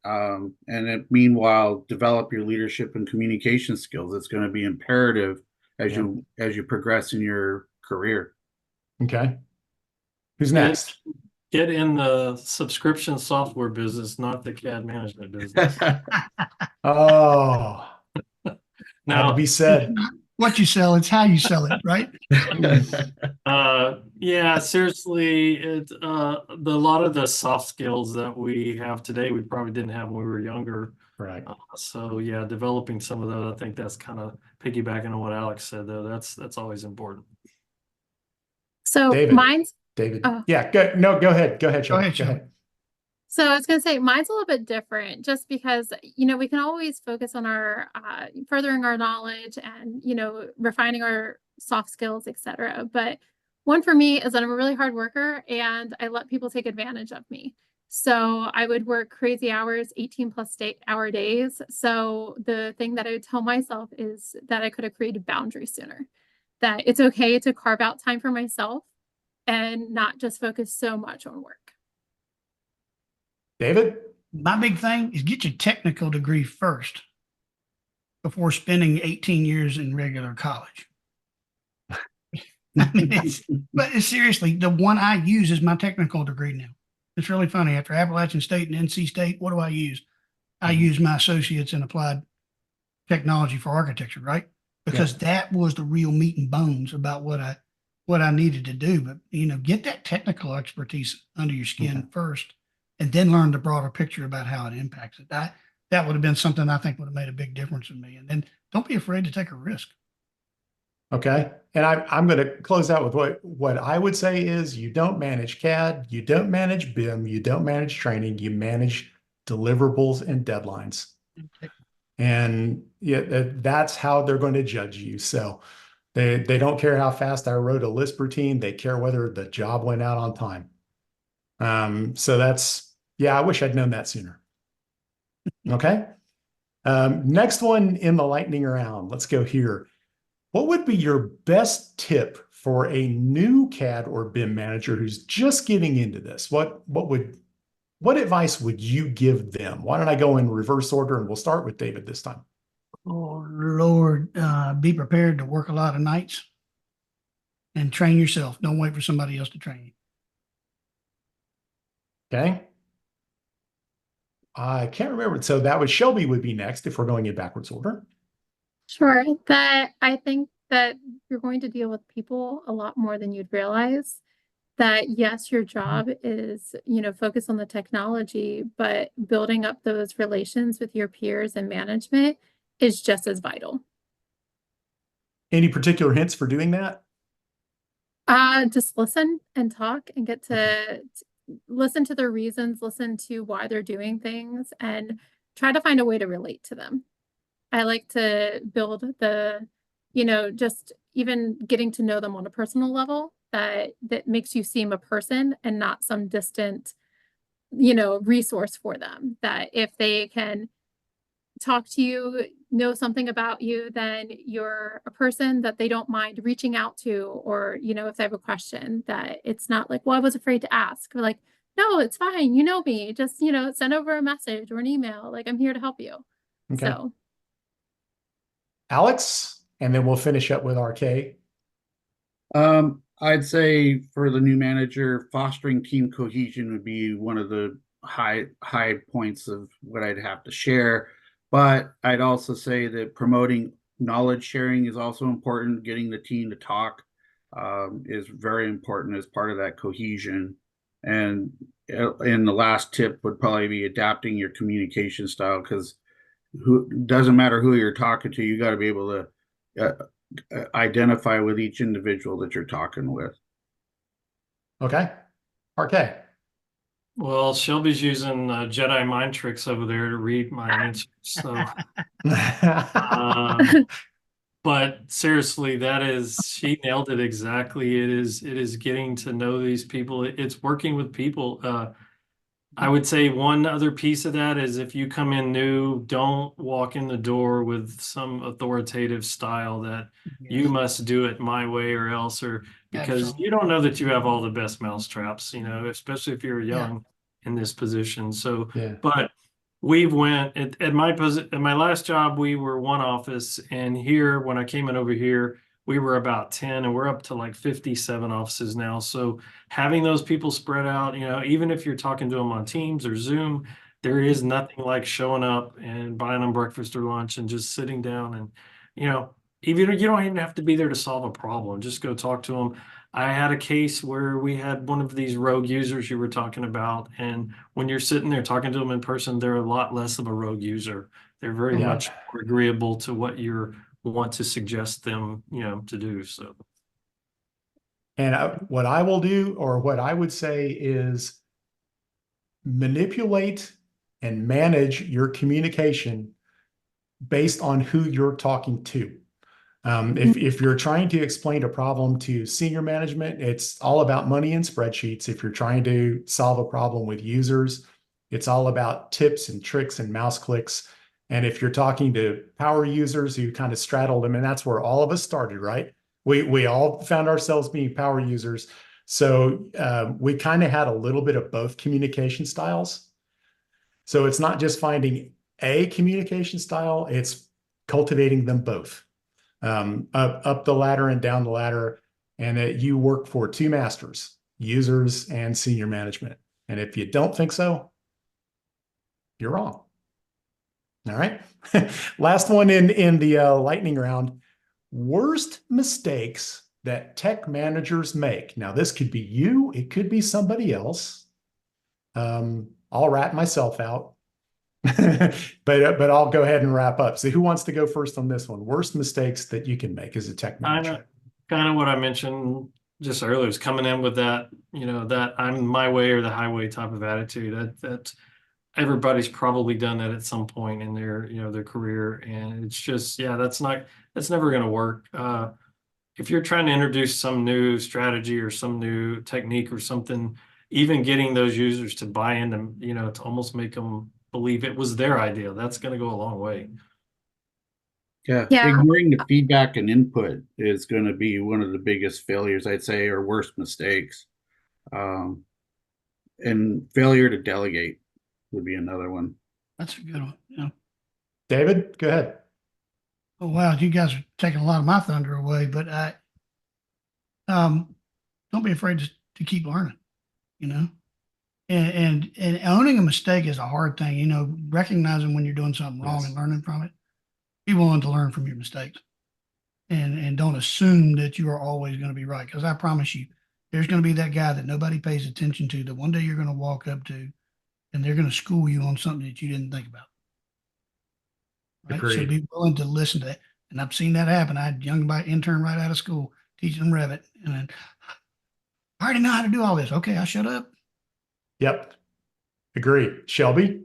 Meanwhile, develop your leadership and communication skills. It's going to be imperative as you progress in your career. Okay. Who's next? Get in the subscription software business, not the CAD management business. Oh, had to Now, be said. What you sell, it's how you sell it, right? yeah, seriously, a lot of the soft skills that we have today, we probably didn't have when we were younger. Right. So yeah, developing some of those, I think that's kind of piggybacking on what Alex said, though. That's always important. So David. Oh. Yeah, go ahead. Go ahead, Shelby. Go ahead. So I was going to say mine's a little bit different just because, we can always focus on our furthering our knowledge and, refining our soft skills, etc. But one for me is that I'm a really hard worker and I let people take advantage of me. So I would work crazy hours, 18+ hour days. So the thing that I would tell myself is that I could have created boundaries sooner, that it's okay to carve out time for myself and not just focus so much on work. David? My big thing is get your technical degree first before spending 18 years in regular college. I mean, but seriously, the one I use is my technical degree now. It's really funny. After Appalachian State and NC State, what do I use? I use my associates in applied technology for architecture, right? Because that was the real meat and bones about what I needed to do. But get that technical expertise under your skin first, and then learn the broader picture about how it impacts it. That would have been something I think would have made a big difference in me. And then don't be afraid to take a risk. Okay. And I'm going to close out with what I would say is, you don't manage CAD, you don't manage BIM, you don't manage training, you manage deliverables and deadlines. Okay. And that's how they're going to judge you. So they don't care how fast I wrote a Lisp routine. They care whether the job went out on time. So I wish I'd known that sooner. Okay. Next one in the lightning round. Let's go here. What would be your best tip for a new CAD or BIM manager who's just getting into this? What advice would you give them? Why don't I go in reverse order, and we'll start with David this time. Oh, Lord, be prepared to work a lot of nights and train yourself. Don't wait for somebody else to train you. Okay. I can't remember. So that was Shelby would be next if we're going in backwards order. Sure. I think that you're going to deal with people a lot more than you'd realize. That yes, your job is, focus on the technology, but building up those relations with your peers and management is just as vital. Any particular hints for doing that? Just listen and talk and get to listen to their reasons, listen to why they're doing things, and try to find a way to relate to them. I like to build the, just even getting to know them on a personal level that makes you seem a person and not some distant, resource for them. That if they can talk to you, know something about you, then you're a person that they don't mind reaching out to, or, you know, if they have a question, that it's not like, well, I was afraid to ask. We're like, no, it's fine. You know me. Just, you know, send over a message or an email. Like, I'm here to help you. Okay. So Alex, and then we'll finish up with RK. I'd say for the new manager, fostering team cohesion would be one of the high points of what I'd have to share. But I'd also say that promoting knowledge sharing is also important. Getting the team to talk is very important as part of that cohesion. And the last tip would probably be adapting your communication style, because who doesn't matter who you're talking to, you got to be able to identify with each individual that you're talking with. Okay. RK. Well, Shelby's using Jedi mind tricks over there to read my answers. So, but seriously, she nailed it exactly. It is getting to know these people. It's working with people. I would say one other piece of that is, if you come in new, don't walk in the door with some authoritative style that you must do it my way or else, or because you don't know that you have all the best mousetraps, you know, especially if you're young in this position. So, but we went at my last job, we were one office, and here, when I came in over here, we were about 10, and we're up to like 57 offices now. So having those people spread out, you know, even if you're talking to them on Teams or Zoom, there is nothing like showing up and buying them breakfast or lunch and just sitting down. And, you know, even you don't even have to be there to solve a problem. Just go talk to them. I had a case where we had one of these rogue users you were talking about, and when you're sitting there talking to them in person, they're a lot less of a rogue user. They're very much more agreeable to what you want to suggest them, you know, to do. So, and what I will do, or what I would say, is manipulate and manage your communication based on who you're talking to. If you're trying to explain a problem to senior management, it's all about money and spreadsheets. If you're trying to solve a problem with users, it's all about tips and tricks and mouse clicks. And if you're talking to power users who kind of straddle them, and that's where all of us started, right? We all found ourselves being power users. So we kind of had a little bit of both communication styles. So it's not just finding a communication style, it's cultivating them both. Up the ladder and down the ladder, and that you work for two masters, users and senior management. And if you don't think so, you're wrong. All right. Last one in the lightning round. Worst mistakes that tech managers make. Now, this could be you, it could be somebody else. I'll rat myself out. but I'll go ahead and wrap up. So who wants to go first on this one? Worst mistakes that you can make as a tech manager. Kind of what I mentioned just earlier is coming in with that, you know, that I'm my way or the highway type of attitude. That everybody's probably done that at some point in their, you know, their career, and it's just, that's never going to work. If you're trying to introduce some new strategy or some new technique or something, even getting those users to buy into, you know, to almost make them believe it was their idea, that's going to go a long way. Yeah. Ignoring the feedback and input is going to be one of the biggest failures, I'd say, or worst mistakes. And failure to delegate would be another one. That's a good one. Yeah. David, go ahead. Oh, wow. You guys are taking a lot of my thunder away, but don't be afraid to keep learning, you know, and owning a mistake is a hard thing, you know, recognizing when you're doing something wrong and learning from it. Be willing to learn from your mistakes, and don't assume that you are always going to be right. Because I promise you, there's going to be that guy that nobody pays attention to that one day you're going to walk up to, and they're going to school you on something that you didn't think about. Right? Agreed. So be willing to listen to that. And I've seen that happen. I had a young intern right out of school teaching them Revit, and then, I already know how to do all this. Okay, I'll shut up. Yep. Agreed. Shelby?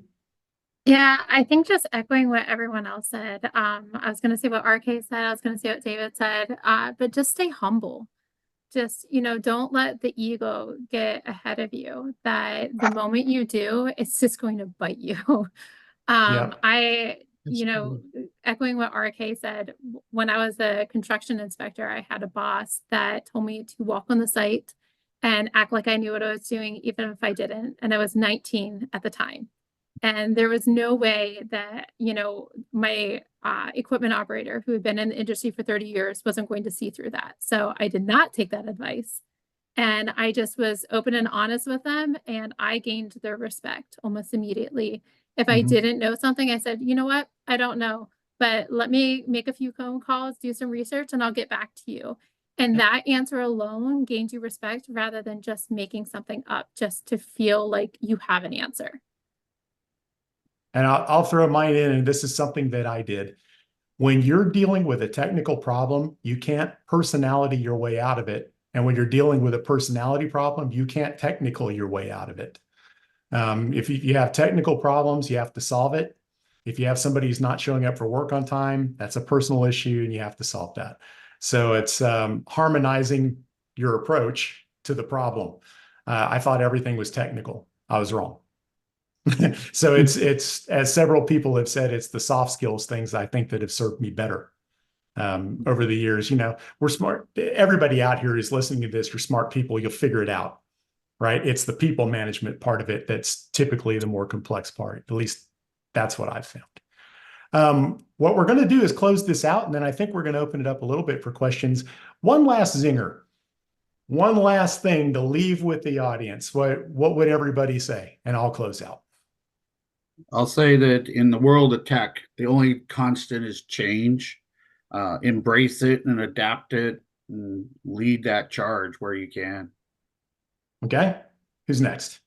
Yeah, I think just echoing what everyone else said. I was going to say what RK said. I was going to say what David said. But just stay humble. Just, you know, don't let the ego get ahead of you. That the moment you do, it's just going to bite you. I you know, echoing what RK said, when I was a construction inspector, I had a boss that told me to walk on the site and act like I knew what I was doing, even if I didn't. And I was 19 at the time. And there was no way that, you know, my equipment operator who had been in the industry for 30 years wasn't going to see through that. So I did not take that advice. And I just was open and honest with them, and I gained their respect almost immediately. If I didn't know something, I said, you know what? I don't know, but let me make a few phone calls, do some research, and I'll get back to you. And that answer alone gained you respect rather than just making something up just to feel like you have an answer. And I'll throw mine in, and this is something that I did. When you're dealing with a technical problem, you can't personality your way out of it. And when you're dealing with a personality problem, you can't technical your way out of it. If you have technical problems, you have to solve it. If you have somebody who's not showing up for work on time, that's a personal issue and you have to solve that. So it's harmonizing your approach to the problem. I thought everything was technical. I was wrong. So it's as several people have said, it's the soft skills things I think that have served me better over the years. You know, we're smart. Everybody out here who's listening to this, you're smart people. You'll figure it out, right? It's the people management part of it that's typically the more complex part. At least that's what I've found. What we're going to do is close this out, and then I think we're going to open it up a little bit for questions. One last zinger. One last thing to leave with the audience. What would everybody say? And I'll close out. I'll say that in the world of tech, the only constant is change. Embrace it and adapt it and lead that charge where you can. Okay. Who's next?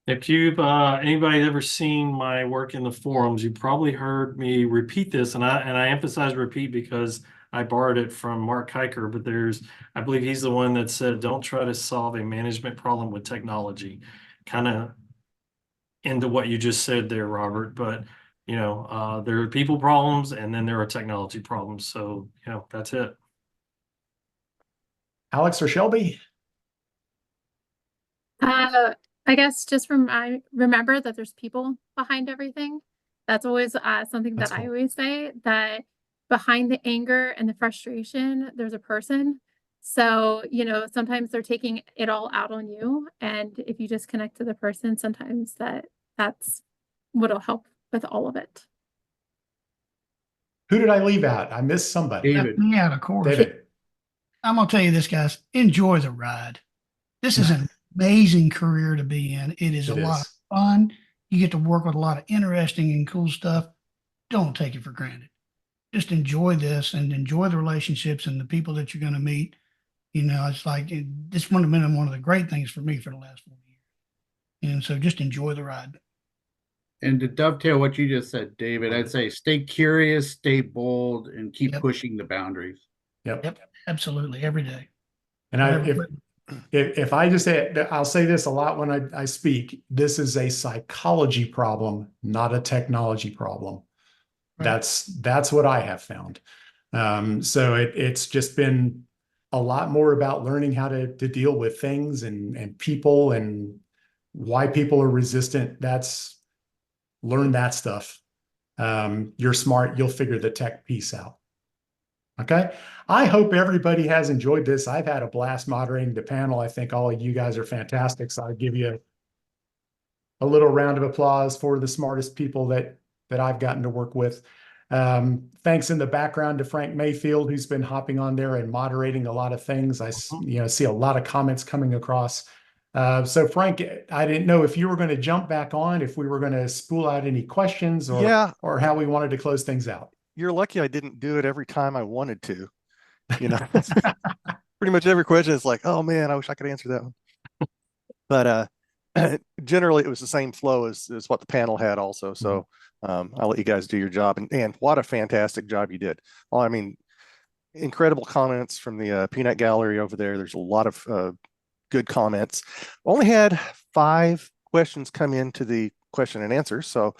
If you've anybody ever seen my work in the forums, you probably heard me repeat this, and I emphasize repeat because I borrowed it from Mark Kiker, but I believe he's the one that said, don't try to solve a management problem with technology. Kind of into what you just said there, Robert, but you know, there are people problems and then there are technology problems. So, you know, that's it. Alex or Shelby? I guess just remember that there's people behind everything. That's always something that I always say, that behind the anger and the frustration, there's a person. So, you know, sometimes they're taking it all out on you. And if you just connect to the person, sometimes that's what'll help with all of it. Who did I leave out? I missed somebody. David. Left me out, of course. David. I'm going to tell you this, guys. Enjoy the ride. This is an amazing career to be in. It is a lot of fun. You get to work with a lot of interesting and cool stuff. Don't take it for granted. Just enjoy this and enjoy the relationships and the people that you're going to meet. You know, it's like this would have been one of the great things for me for the last 4 years. And so just enjoy the ride. And to dovetail what you just said, David, I'd say stay curious, stay bold, and keep pushing the boundaries. Yep. Absolutely. Every day. And if I just say, I'll say this a lot when I speak, this is a psychology problem, not a technology problem. Right. That's what I have found. So it's just been a lot more about learning how to deal with things and people and why people are resistant. Learn that stuff. You're smart. You'll figure the tech piece out. Okay. I hope everybody has enjoyed this. I've had a blast moderating the panel. I think all of you guys are fantastic. So I'll give you a little round of applause for the smartest people that I've gotten to work with. Thanks in the background to Frank Mayfield, who's been hopping on there and moderating a lot of things. I see a lot of comments coming across. So Frank, I didn't know if you were going to jump back on, if we were going to spool out any questions or how we wanted to close things out. You're lucky I didn't do it every time I wanted to. You know, pretty much every question is like, oh man, I wish I could answer that one. But generally it was the same flow as what the panel had also. So I'll let you guys do your job. And what a fantastic job you did. Well, I mean, incredible comments from the peanut gallery over there. There's a lot of good comments. Only had 5 questions come into the question and answer. So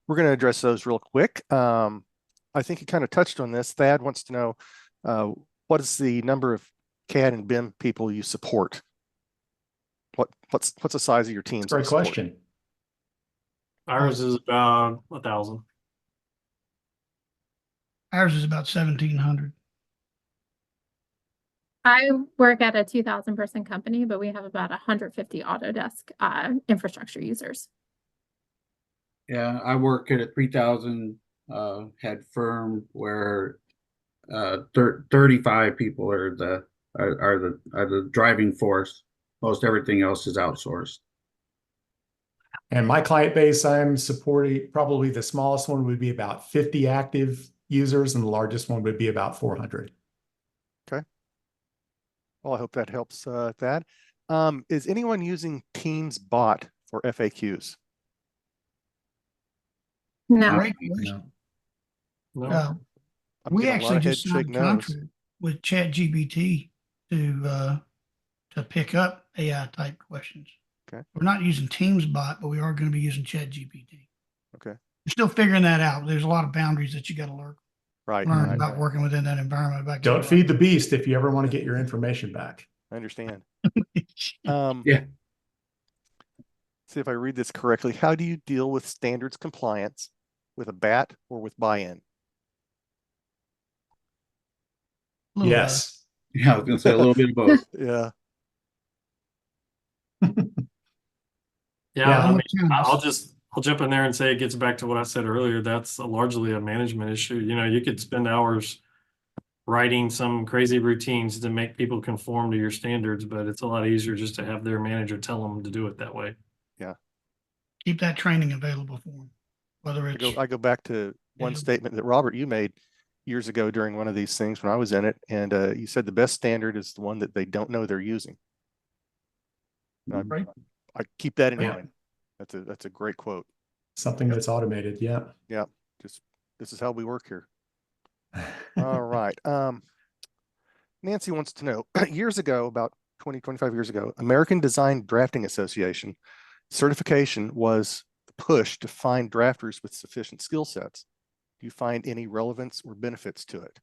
we're going to address those real quick. I think you kind of touched on this. Thad wants to know what is the number of CAD and BIM people you support? What's the size of your teams? Great question. Ours is about 1,000. Ours is about 1,700. I work at a 2,000 person company, but we have about 150 Autodesk infrastructure users. Yeah, I work at a 3,000 head firm where 35 people are the driving force. Most everything else is outsourced. And my client base, I'm supporting, probably the smallest one would be about 50 active users, and the largest one would be about 400. Well, I hope that helps that. Is anyone using Teams bot for FAQs? No. Great question. No. I'm We getting a lot actually of head just signed shake a no's. contract with ChatGPT to pick up AI type questions. Okay. We're not using Teams bot, but we are going to be using ChatGPT. Okay. We're still figuring that out. There's a lot of boundaries that you got to learn Right. about working within that environment. About Don't feed the beast if you ever want to get your information back. I understand. Yeah. See if I read this correctly. How do you deal with standards compliance with a BAT or with buy-in? Yes. Yeah, I was gonna say a little bit of both. Yeah. Yeah, I mean, I'll I'll jump in there and say it gets back to what I said earlier. That's largely a management issue. You know, you could spend hours writing some crazy routines to make people conform to your standards, but it's a lot easier just to have their manager tell them to do it that way. keep that training available for them. Whether it's I go back to one statement that Robert, you made years ago during one of these things when I was in it. And you said the best standard is the one that they don't know they're using. right. I keep that in Yeah. mind. That's a great quote. Something that's automated. Yeah. Yeah. Just, this is how we work here. All right. Nancy wants to know, years ago, about 20, 25 years ago, American Design Drafting Association certification was the push to find drafters with sufficient skill sets. Do you find any relevance or benefits to it?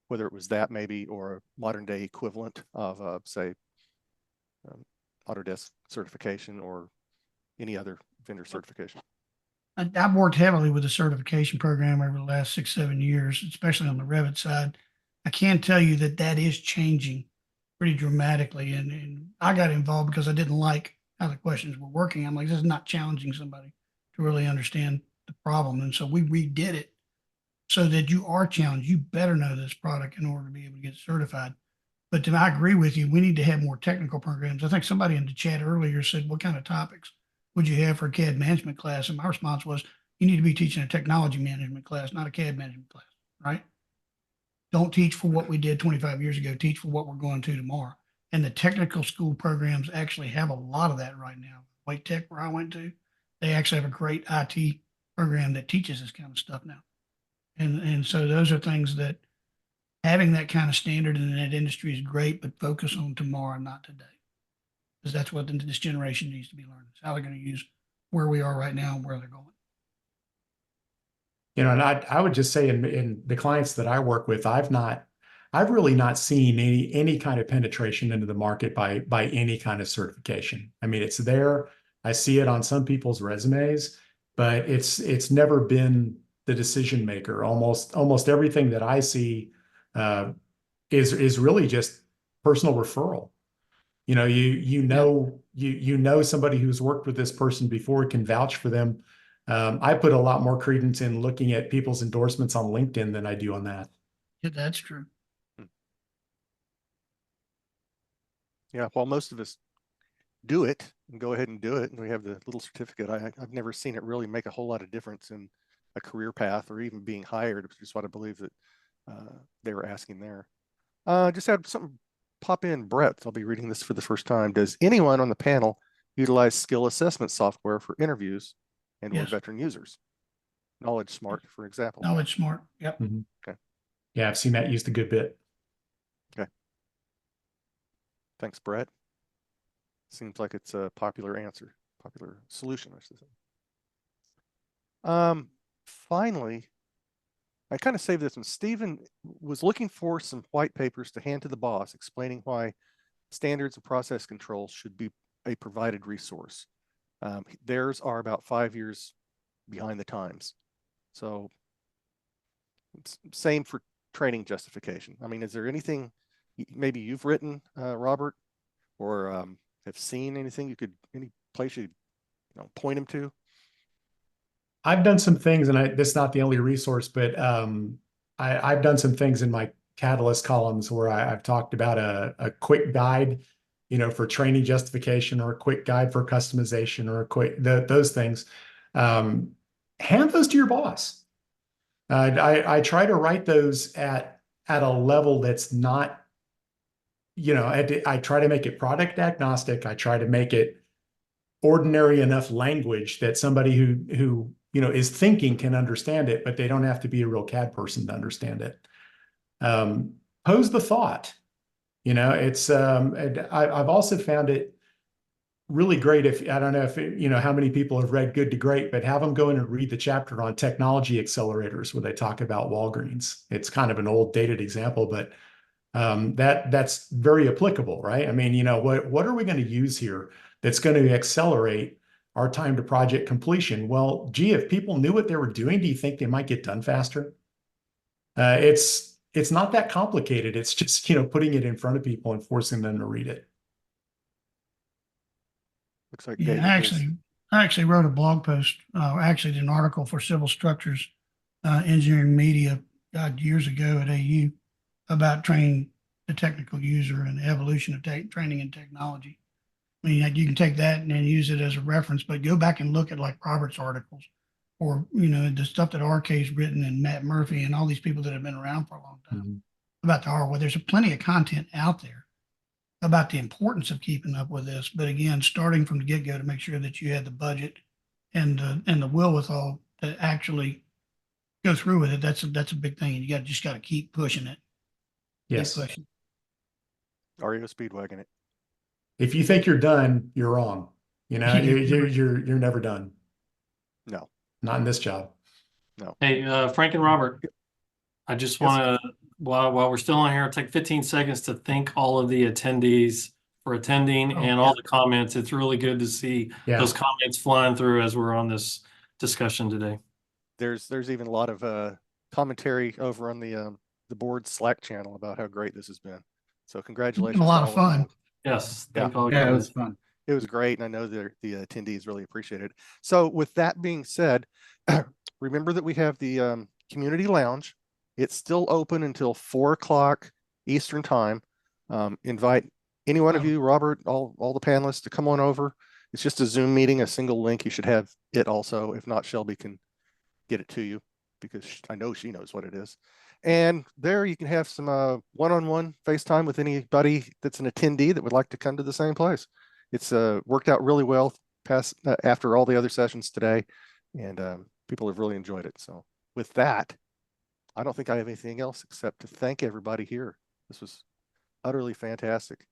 Whether it was that maybe, or a modern day equivalent of say, Autodesk certification or any other vendor certification. I've worked heavily with the certification program over the last 6-7 years, especially on the Revit side. I can tell you that that is changing pretty dramatically. And I got involved because I didn't like how the questions were working. I'm like, this is not challenging somebody to really understand the problem. And so we redid it so that you are challenged. You better know this product in order to be able to get certified. But I agree with you. We need to have more technical programs. I think somebody in the chat earlier said, what kind of topics would you have for a CAD management class? And my response was, you need to be teaching a technology management class, not a CAD management class, right? Don't teach for what we did 25 years ago. Teach for what we're going to tomorrow. And the technical school programs actually have a lot of that right now. White Tech, where I went to, they actually have a great IT program that teaches this kind of stuff now. And so those are things that having that kind of standard in that industry is great, but focus on tomorrow, not today. Because that's what this generation needs to be learning. It's how they're going to use where we are right now and where they're going. You know, and I would just say in the clients that I work with, I've really not seen any kind of penetration into the market by any kind of certification. I mean, it's there. I see it on some people's resumes, but it's never been the decision maker. Almost everything that I see is really just personal referral. You know, you know somebody who's worked with this person before, can vouch for them. I put a lot more credence in looking at people's endorsements on LinkedIn than I do on that. Yeah, that's true. Yeah, while most of us do it and go ahead and do it, and we have the little certificate, I've never seen it really make a whole lot of difference in a career path or even being hired, which is what I believe that they were asking there. Just had something pop in. Brett, I'll be reading this for the first time. Does anyone on the panel utilize skill assessment software for interviews and or veteran users? Knowledge Smart, for example. Knowledge Smart. Yep. Mm-hmm. Okay. Yeah, I've seen that used a good bit. Okay. Thanks, Brett. Seems like it's a popular answer, popular solution, I should say. Finally, I kind of saved this one. Stephen was looking for some white papers to hand to the boss explaining why standards and process control should be a provided resource. Theirs are about 5 years behind the times. So Same for training justification. I mean, is there anything maybe you've written, Robert, or have seen anything any place you point them to? I've done some things, and this is not the only resource, but I've done some things in my Catalyst columns where I've talked about a quick guide, for training justification, or a quick guide for customization, or those things. Hand those to your boss. I try to write those at a level that's not, I try to make it product agnostic. I try to make it ordinary enough language that somebody who is thinking can understand it, but they don't have to be a real CAD person to understand it. Pose the thought. It's I've also found it really great I don't know if how many people have read Good to Great, but have them go in and read the chapter on technology accelerators where they talk about Walgreens. It's kind of an old dated example, but that's very applicable, right? I mean, what are we going to use here that's going to accelerate our time to project completion? Well, gee, if people knew what they were doing, do you think they might get done faster? It's not that complicated. It's just, putting it in front of people and forcing them to read it. Looks like Yeah, David I actually wrote a blog post, actually did an article for Civil Structures Engineering Media years ago at AU about training the technical user and the evolution of training and technology. I mean, you can take that and then use it as a reference, but go back and look at like Robert's articles, or the stuff that RK's written, and Matt Murphy and all these people that have been around for a long time about the hardware. There's plenty of content out there about the importance of keeping up with this. But again, starting from the get-go to make sure that you had the budget and the wherewithal to actually go through with it. That's a big thing. You just got to keep pushing it. Yes. Keep pushing. REO Speedwagon it. If you think you're done, you're wrong. You're never done. No. Not in this job. No. Hey, Frank and Robert, I just Yes. want to, while we're still on here, take 15 seconds to thank all of the attendees for attending and all the comments. It's really good to see those comments flying through as we're on this discussion today. There's even a lot of commentary over on the board Slack channel about how great this has been. So congratulations. A lot to of all fun. you. Yes. Yeah. Thank all you Yeah, it guys. was fun. It was great, and I know the attendees really appreciate it. So with that being said, remember that we have the community lounge. It's still open until 4 o'clock Eastern time. Invite any one of you, Robert, all the panelists, to come on over. It's just a Zoom meeting, a single link. You should have it also. If not, Shelby can get it to you because I know she knows what it is. And there you can have some one-on-one FaceTime with anybody that's an attendee that would like to come to the same place. It's worked out really well after all the other sessions today, and people have really enjoyed it. So with that, I don't think I have anything else except to thank everybody here. This was utterly fantastic.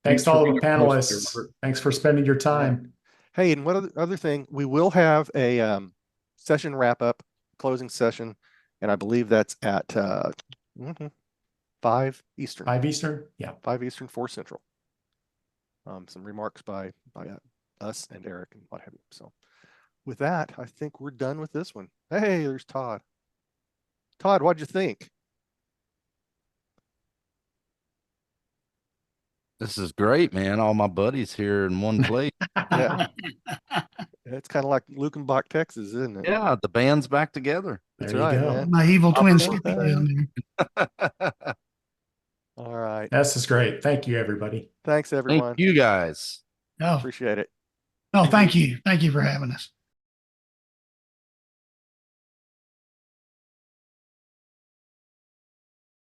Thanks to for all the being a host panelists. here, Robert. Thanks for spending your time. Hey, and one other thing, we will have a session wrap-up, closing session, and I believe that's at 5 Eastern. 5 Eastern? Yeah. 5 Eastern, 4 Central. Some remarks by us and Eric and what have you. So with that, I think we're done with this one. Hey, there's Todd. Todd, what'd you think? This is great, man. All my buddies here in one place. Yeah. It's kind of like Lukenbach, Texas, isn't it? Yeah, the band's back together. That's There you right, go. man. My evil twin Opportunity. Skippy down there. All right. This is great. Thank you, everybody. Thanks, everyone. Thank you guys. Oh, Appreciate it. thank you. Thank you for having us.